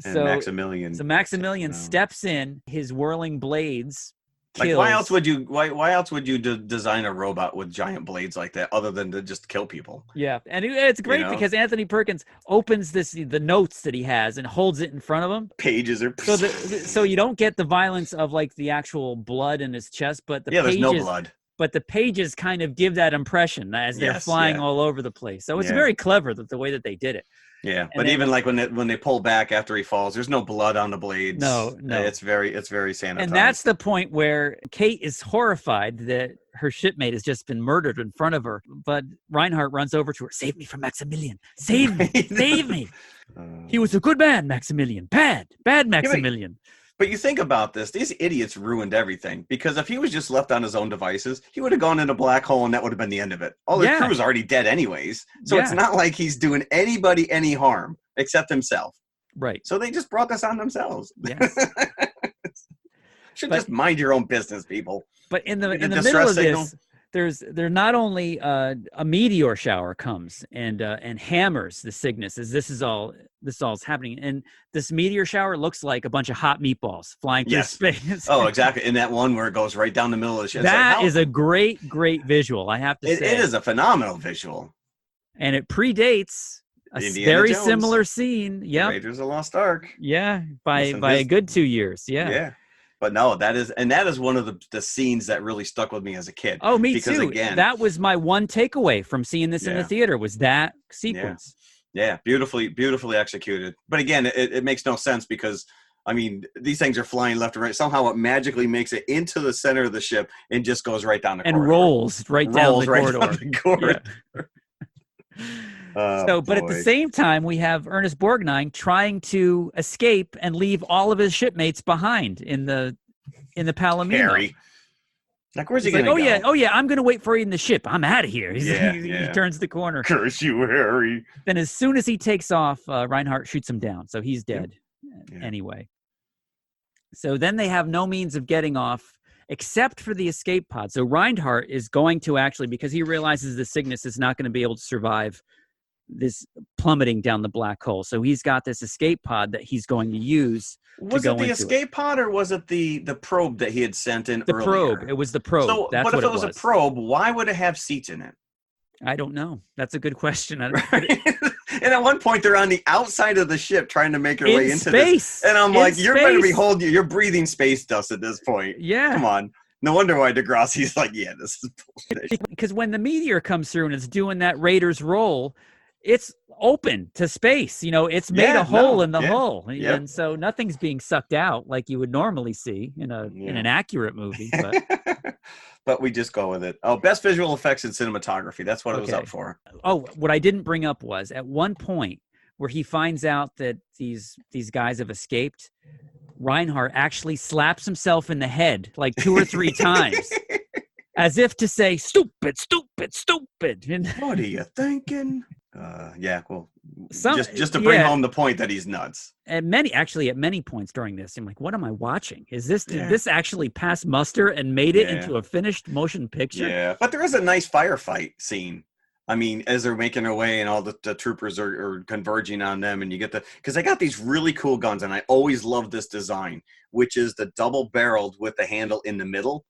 So Maximilian steps in, his whirling blades. Like, why else would you design a robot with giant blades like that other than to just kill people? Yeah, and it's great because Anthony Perkins opens the notes that he has and holds it in front of him. Pages are so you don't get the violence of like the actual blood in his chest, but the pages, there's no blood. But the pages kind of give that impression as they're flying all over the place. So it's very clever the way that they did it. Yeah, but even like when they pull back after he falls, there's no blood on the blades. No. It's very sanitized. And that's the point where Kate is horrified that her shipmate has just been murdered in front of her. But Reinhardt runs over to her. Save me from Maximilian. Save me. Save me. He was a good man, Maximilian. Bad Maximilian. But you think about this, these idiots ruined everything, because if he was just left on his own devices, he would have gone in a black hole and that would have been the end of it. All the crew was already dead anyways. So it's not like he's doing anybody any harm except himself. Right. So they just brought this on themselves. Yes. Just mind your own business, people. But in the middle of this, there's not only a meteor shower comes and hammers the Cygnus as this all's happening, and this meteor shower looks like a bunch of hot meatballs flying through space. Oh, exactly. And that one where it goes right down the middle of the ship. That is a great visual, I have to say. It is a phenomenal visual. And it predates a very similar scene. Yeah. Raiders of the Lost Ark. Yeah, by a good 2 years. Yeah. Yeah. But no, that is one of the scenes that really stuck with me as a kid. Oh, me too. Again, that was my one takeaway from seeing this in the theater was that sequence. Yeah, beautifully executed. But again, it makes no sense because, I mean, these things are flying left and right. Somehow it magically makes it into the center of the ship and just goes right down the corridor. And rolls right down the corridor. Yeah. But at the same time, we have Ernest Borgnine trying to escape and leave all of his shipmates behind in the Palomino. Harry. Like, where's he going to go? Oh, yeah, I'm going to wait for you in the ship. I'm out of here. He turns the corner. Curse you, Harry. Then as soon as he takes off, Reinhardt shoots him down. So he's dead anyway. So then they have no means of getting off except for the escape pod. So Reinhardt is going to actually, because he realizes the Cygnus is not going to be able to survive this plummeting down the black hole. So he's got this escape pod that he's going to use. Was it the escape pod or was it the probe that he had sent in earlier? The probe. It was the probe. So, but if it was a probe, why would it have seats in it? I don't know. That's a good question. And at one point, they're on the outside of the ship trying to make their way into space. this. And I'm like, you're better behold, you're breathing space dust at this point. Yeah. Come on. No wonder why Degrassi's like, yeah, this is bullshit. Because when the meteor comes through and it's doing that Raiders roll, it's open to space. It's made a hole in the hull. Yep. And so nothing's being sucked out like you would normally see in an accurate movie. But but we just go with it. Oh, best visual effects and cinematography. That's what it was up for. Oh, what I didn't bring up was at one point where he finds out that these guys have escaped, Reinhardt actually slaps himself in the head like 2 or 3 times as if to say, stupid, stupid, stupid. And what are you thinking? Yeah, well, just to bring home the point that he's nuts. At many points during this, I'm like, what am I watching? Did this actually pass muster and made it into a finished motion picture? Yeah, but there is a nice firefight scene. I mean, as they're making their way and all the troopers are converging on them, and you get because they got these really cool guns, and I always love this design, which is the double-barreled with the handle in the middle.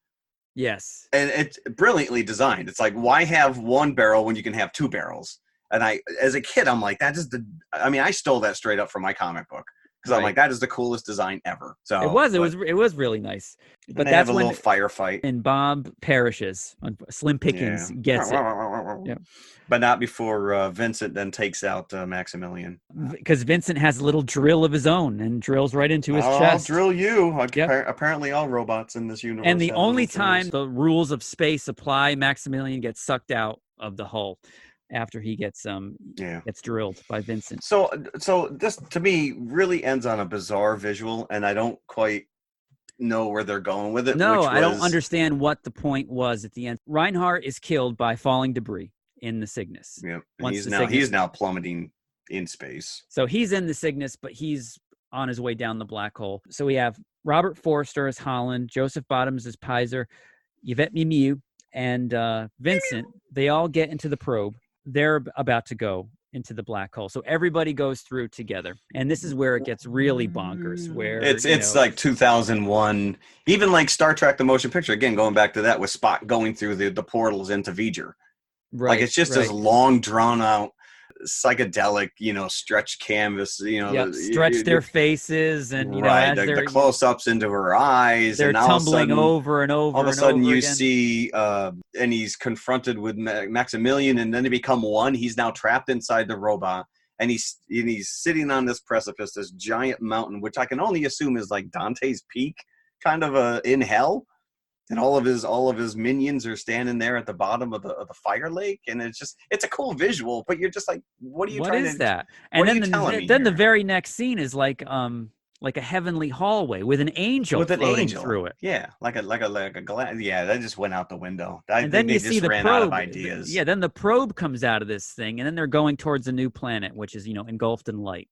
Yes. And it's brilliantly designed. It's like, why have one barrel when you can have 2 barrels? And as a kid, I'm like, that is I stole that straight up from my comic book. Because I'm like, that is the coolest design ever. So it was really nice. But that's have a little firefight. And Bob perishes. Slim Pickens gets it. But not before Vincent then takes out Maximilian. Because Vincent has a little drill of his own and drills right into his chest. I'll drill you. Apparently all robots in this universe. And the only time the rules of space apply, Maximilian gets sucked out of the hull after he gets drilled by Vincent. So this to me really ends on a bizarre visual, and I don't quite know where they're going with it. No, I don't understand what the point was at the end. Reinhardt is killed by falling debris in the Cygnus. Yep. He's now plummeting in space. So he's in the Cygnus, but he's on his way down the black hole. So we have Robert Forster as Holland, Joseph Bottoms as Pizer, Yvette Mimieux, and Vincent. They all get into the probe. They're about to go into the black hole. So everybody goes through together. And this is where it gets really bonkers, where it's like 2001, even like Star Trek, the motion picture, again, going back to that with Spock going through the portals into V'ger. Right. Like it's just this long drawn out psychedelic, stretched canvas, stretch their faces and, the close ups into her eyes. They're and tumbling over and over. All of a sudden you see, and he's confronted with Maximilian, and then they become one. He's now trapped inside the robot, and he's sitting on this precipice, this giant mountain, which I can only assume is like Dante's Peak, kind of in hell. And all of his minions are standing there at the bottom of the fire lake, and it's a cool visual. But you're just like, what are you trying to? What is that? And then the very next scene is like a heavenly hallway with an angel floating through it. Yeah, like a glass. Yeah, that just went out the window. And then you see the ran probe. Out of ideas. Yeah, then the probe comes out of this thing, and then they're going towards a new planet, which is engulfed in light.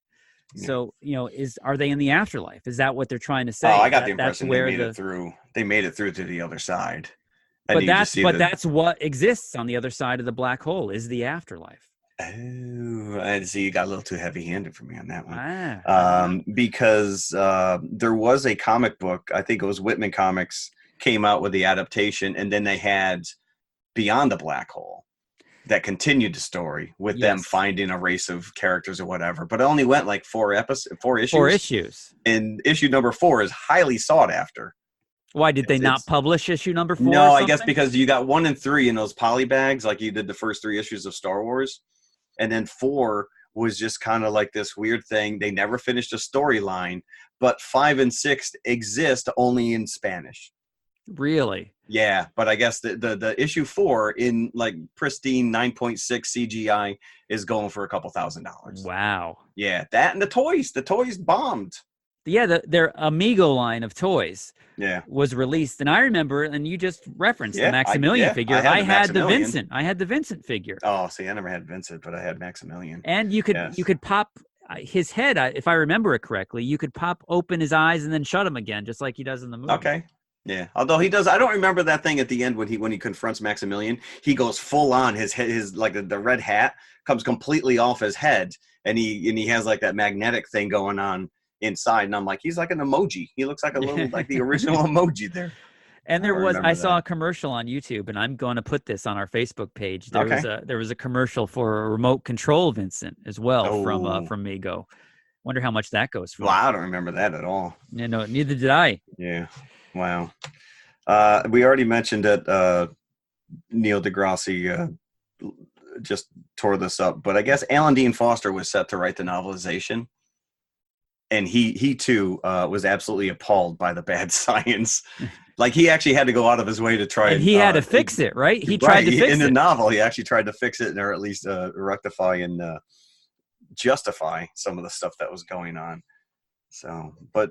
Yeah. So, are they in the afterlife? Is that what they're trying to say? Oh, I got the impression they made it through. They made it through to the other side. But that's what exists on the other side of the black hole is the afterlife. Oh, I see. You got a little too heavy-handed for me on that one. Because there was a comic book. I think it was Whitman Comics came out with the adaptation, and then they had Beyond the Black Hole. That continued the story with them finding a race of characters or whatever, but it only went like 4 issues. 4 issues. And issue number 4 is highly sought after. Why did they not publish issue number 4? No, I guess because you got 1 and 3 in those poly bags, like you did the first 3 issues of Star Wars, and then 4 was just kind of like this weird thing. They never finished a storyline, but 5 and 6 exist only in Spanish. Really? Yeah, but I guess the issue 4 in like pristine 9.6 CGI is going for $2,000. Wow. Yeah, that and the toys bombed. Yeah, their Amigo line of toys was released, and I remember, and you just referenced the Maximilian figure. I had the Vincent figure. Oh, see, I never had Vincent, but I had Maximilian. And you could pop his head, if I remember it correctly. You could pop open his eyes and then shut them again, just like he does in the movie. Okay. Yeah, although he does, I don't remember that thing at the end when he confronts Maximilian. He goes full on. His like the red hat comes completely off his head, and he has like that magnetic thing going on inside. And I'm like, he's like an emoji. He looks like a little like the original emoji there. And I remember I saw that. a commercial on YouTube, and I'm going to put this on our Facebook page. There was a commercial for a remote control Vincent as well from Mego. Wonder how much that goes for. Well, I don't remember that at all. Yeah, no, neither did I. Yeah. Wow. We already mentioned that Neil deGrasse just tore this up, but I guess Alan Dean Foster was set to write the novelization, and he too was absolutely appalled by the bad science. Like, he actually had to go out of his way to try, and he had to fix it, right? He tried to fix it in the novel. He actually tried to fix it, or at least rectify and justify some of the stuff that was going on. So, but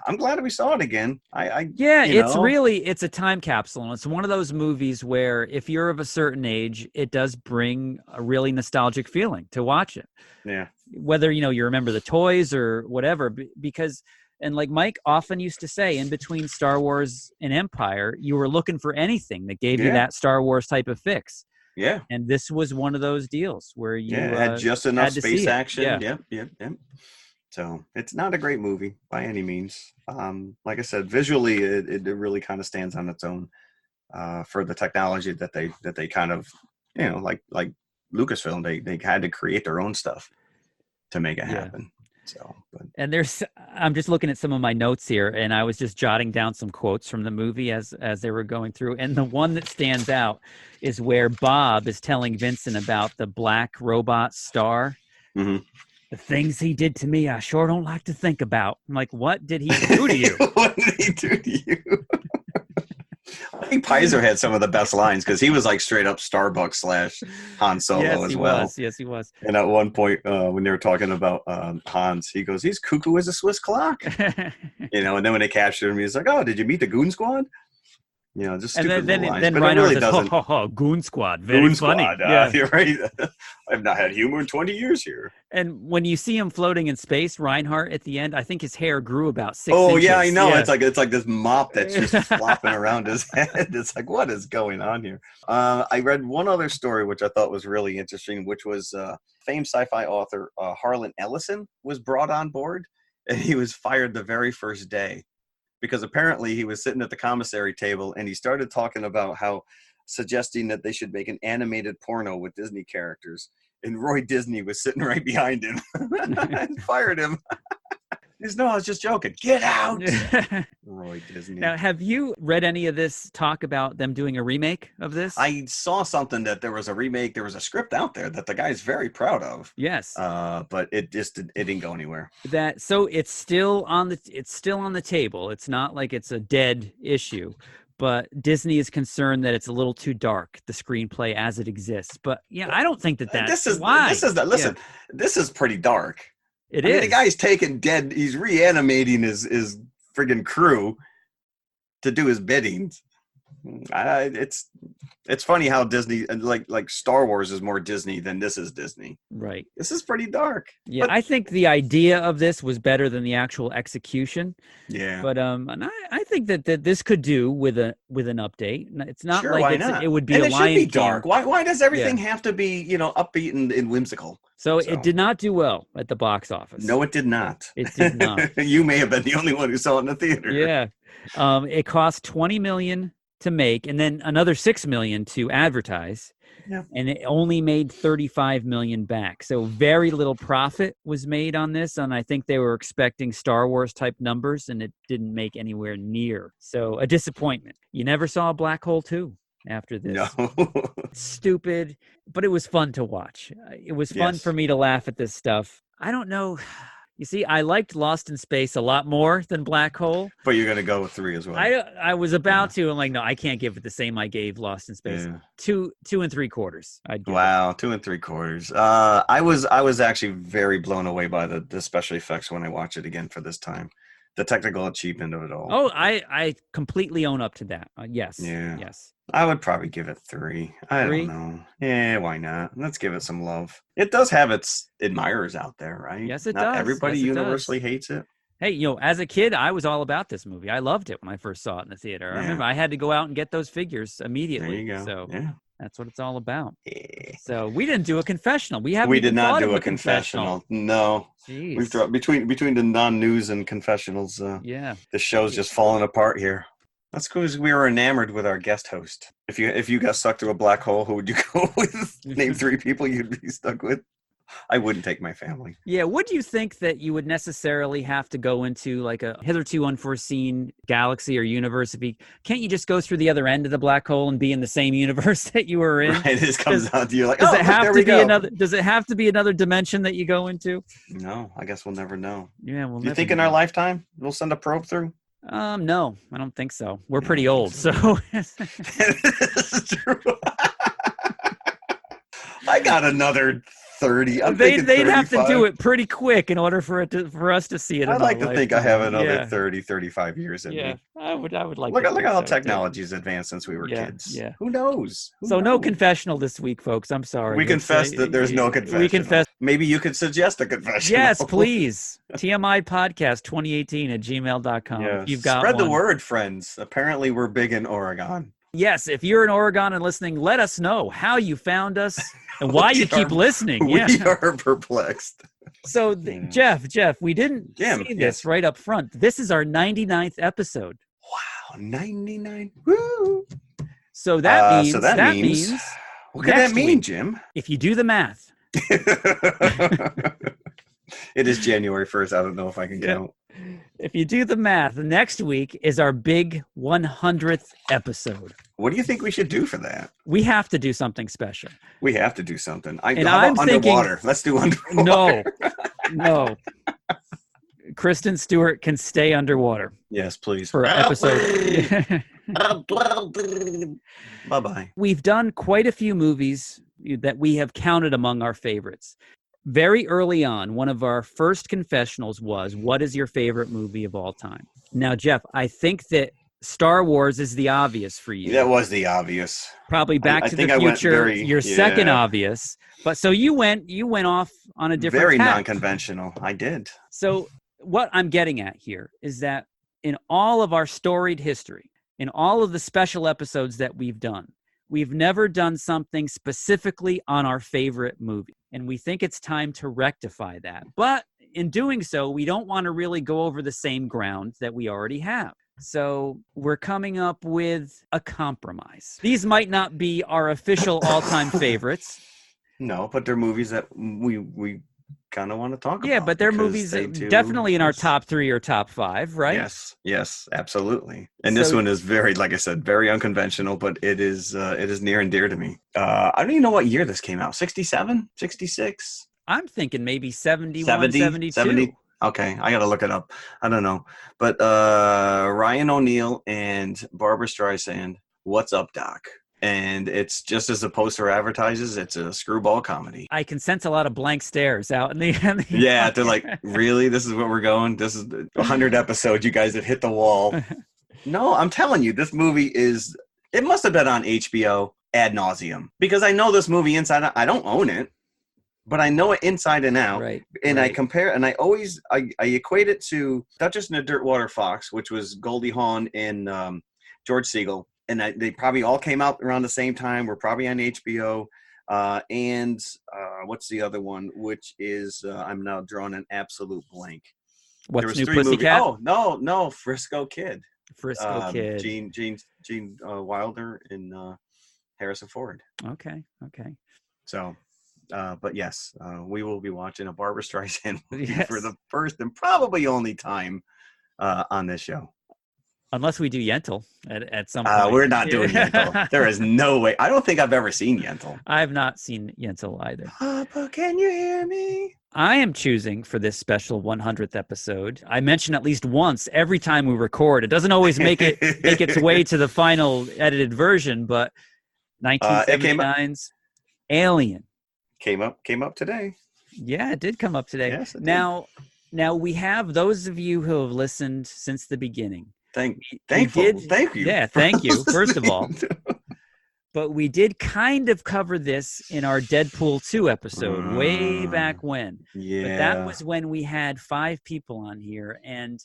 I'm glad we saw it again. It's a time capsule, and it's one of those movies where if you're of a certain age, it does bring a really nostalgic feeling to watch it. Yeah. Whether, you remember the toys or whatever, because, and like Mike often used to say, in between Star Wars and Empire, you were looking for anything that gave you that Star Wars type of fix. Yeah. And this was one of those deals where you had just enough space action. Yeah. Yep. So it's not a great movie by any means. Like I said, visually, it really kind of stands on its own for the technology that they kind of, like Lucasfilm, they had to create their own stuff to make it happen. So, and I'm just looking at some of my notes here, and I was just jotting down some quotes from the movie as they were going through. And the one that stands out is where Bob is telling Vincent about the black robot star. Mm-hmm. The things he did to me, I sure don't like to think about. I'm like, what did he do to you? What did he do to you? I think Pizer had some of the best lines, because he was like straight up Starbucks / Han Solo as well. Yes, he was. And at one point, when they were talking about Hans, he goes, "He's cuckoo as a Swiss clock." And then when they captured him, he's like, "Oh, did you meet the Goon Squad?" Just stupid lines. Then but Reinhardt really says, doesn't. Goon Squad, very funny. You're right. I've not had humor in 20 years here. And when you see him floating in space, Reinhardt at the end, I think his hair grew about 6 inches. Oh yeah, I know. Yeah. It's like this mop that's just flopping around his head. It's like, what is going on here? I read one other story which I thought was really interesting, which was famed sci-fi author Harlan Ellison was brought on board, and he was fired the very first day. Because apparently he was sitting at the commissary table and he started talking about suggesting that they should make an animated porno with Disney characters. And Roy Disney was sitting right behind him and fired him. He's, "No, I was just joking. Get out." Roy Disney. Now, have you read any of this talk about them doing a remake of this? I saw something that there was a remake. There was a script out there that the guy's very proud of. Yes. But it didn't go anywhere. So it's still on the table. It's not like it's a dead issue, but Disney is concerned that it's a little too dark, the screenplay as it exists. But I don't think that's why. This is pretty dark. I mean, the guy's he's reanimating his friggin' crew to do his bidding. It's funny how Disney, like Star Wars is more Disney than this is Disney. Right. This is pretty dark. Yeah, I think the idea of this was better than the actual execution. Yeah. But and I think that this could do with an update. It's not sure, like why not? It would be and a it Lion should be King. dark. Why does everything have to be upbeat and whimsical? So it did not do well at the box office. No, it did not. It did not. You may have been the only one who saw it in the theater. Yeah. It cost $20 million to make, and then another $6 million to advertise. Yeah. And it only made $35 million back. So very little profit was made on this. And I think they were expecting Star Wars type numbers, and it didn't make anywhere near. So a disappointment. You never saw a Black Hole 2 after this. No. Stupid, but it was fun to watch. It was fun for me to laugh at this stuff. I don't know. You see, I liked Lost in Space a lot more than Black Hole. But you're going to go with 3 as well. I was about to. I'm like, no, I can't give it the same I gave Lost in Space. Yeah. 2 3/4. I'd give Wow, 2 3/4. I was actually very blown away by the special effects when I watched it again for this time. The technical achievement of it all. Oh, I completely own up to that. Yes. Yeah. Yes. I would probably give it 3. I don't know. Yeah, why not? Let's give it some love. It does have its admirers out there, right? Yes, it Not does. Everybody Yes, it universally does. hates it. Hey, as a kid, I was all about this movie. I loved it when I first saw it in the theater. I remember I had to go out and get those figures immediately. There you go. So yeah. that's what it's all about. Yeah. So we didn't do a confessional. We did not do a confessional. No. Jeez. We've dropped between the non-news and confessionals. Yeah. The show's just falling apart here. That's because we were enamored with our guest host. If you got stuck through a black hole, who would you go with? Name 3 people you'd be stuck with. I wouldn't take my family. Yeah, would you think that you would necessarily have to go into like a hitherto unforeseen galaxy or universe? Can't you just go through the other end of the black hole and be in the same universe that you were in? Right, it just comes down to you like, does oh, it have there to we be go. another? Does it have to be another dimension that you go into? No, I guess we'll never know. Yeah, well, You think in our lifetime we'll send a probe through? No, I don't think so. We're pretty old, so. This is true. I got another 30. They'd have to do it pretty quick in order for us to see it. I'd like to think I have another 30, 35 years in me. I would like. Look at how so, technology's advanced since we were kids. Yeah. Who knows? No confessional this week, folks. I'm sorry. We confess that there's no confession. We confess. Maybe you could suggest a confession. Yes, please. TMI podcast 2018 at gmail.com. Yes. You've got Spread one. the word, friends. Apparently, we're big in Oregon. Yes, if you're in Oregon and listening, let us know how you found us and why you keep lilistening. We are perplexed. So, Jeff, we didn't see this right up front. This is our 99th episode. Wow, 99. Woo! So that means what could that mean, Jim? If you do the math. It is January 1st. I don't know if I can count. If you do the math, next week is our big 100th episode. What do you think we should do for that? We have to do something special. We have to do something. I'm thinking, underwater? Let's do underwater. No. Kristen Stewart can stay underwater. Yes, please. For episode. Bye-bye. We've done quite a few movies that we have counted among our favorites. Very early on, one of our first confessionals was, what is your favorite movie of all time? Now, Jeff, I think that Star Wars is the obvious for you. That was the obvious. Probably Back to the Future, your second obvious. But so you went off on a different very path. Non-conventional. I did. So what I'm getting at here is that in all of our storied history, in all of the special episodes that we've done, we've never done something specifically on our favorite movie. And we think it's time to rectify that. But in doing so, we don't want to really go over the same ground that we already have. So we're coming up with a compromise. These might not be our official all-time favorites. No, but they're movies that we kind of want to talk about. Yeah, but they're movies definitely in our top 3 or top 5, right? Yes, absolutely. And this one is very, like I said, very unconventional, but it is near and dear to me. I don't even know what year this came out. 67, 66. I'm thinking maybe 71, 72. 70. Okay, I got to look it up. I don't know. But Ryan O'Neal and Barbara Streisand, What's Up, Doc? And it's just as the poster advertises, it's a screwball comedy. I can sense a lot of blank stares out in the Yeah, they're like, really? This is what we're going? This is 100 episodes. You guys have hit the wall. No, I'm telling you, this movie it must have been on HBO ad nauseum. Because I know this movie inside out. I don't own it, but I know it inside and out. Right. And I compare, and I equate it to Duchess and the Dirtwater Fox, which was Goldie Hawn and George Segal. And they probably all came out around the same time. We're probably on HBO. And what's the other one? Which is, I'm now drawing an absolute blank. What's New Pussycat? Oh, no, Frisco Kid. Kid. Gene Wilder and Harrison Ford. Okay. So, but yes, we will be watching a Barbra Streisand movie for the first and probably only time on this show. Unless we do Yentl at some point. We're not doing Yentl. There is no way. I don't think I've ever seen Yentl. I've not seen Yentl either. Papa, can you hear me? I am choosing for this special 100th episode. I mention at least once every time we record. It doesn't always make its way to the final edited version, but 1979's Alien came up today. Yeah, it did come up today. Yes, it now we have those of you who have listened since the beginning. Thank you. Yeah, thank you, first of all. But we did kind of cover this in our Deadpool 2 episode way back when. Yeah. But that was when we had 5 people on here, and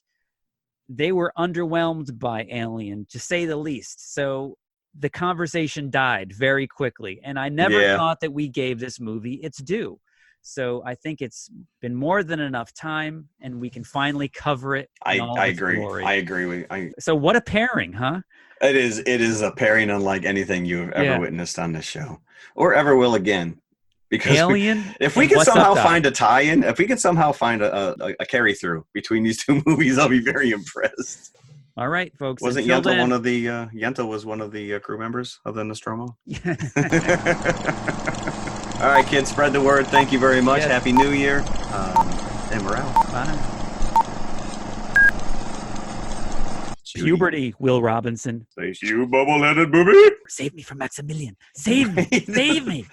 they were underwhelmed by Alien, to say the least. So the conversation died very quickly, and I never thought that we gave this movie its due. So I think it's been more than enough time, and we can finally cover it. I its agree. glory. I agree. So what a pairing, huh? It is a pairing unlike anything you've ever witnessed on this show, or ever will again. Because Alien. if we can somehow find a tie-in, if we can somehow find a carry through between these two movies, I'll be very impressed. All right, folks. Wasn't Yenta one of the Yenta was one of the crew members of the Nostromo? All right, kids, spread the word. Thank you very much. Yes. Happy New Year. And we're out. Bye. Puberty, Will Robinson. Thank you, bubble-headed booby. Save me from Maximilian. Save me. Save me.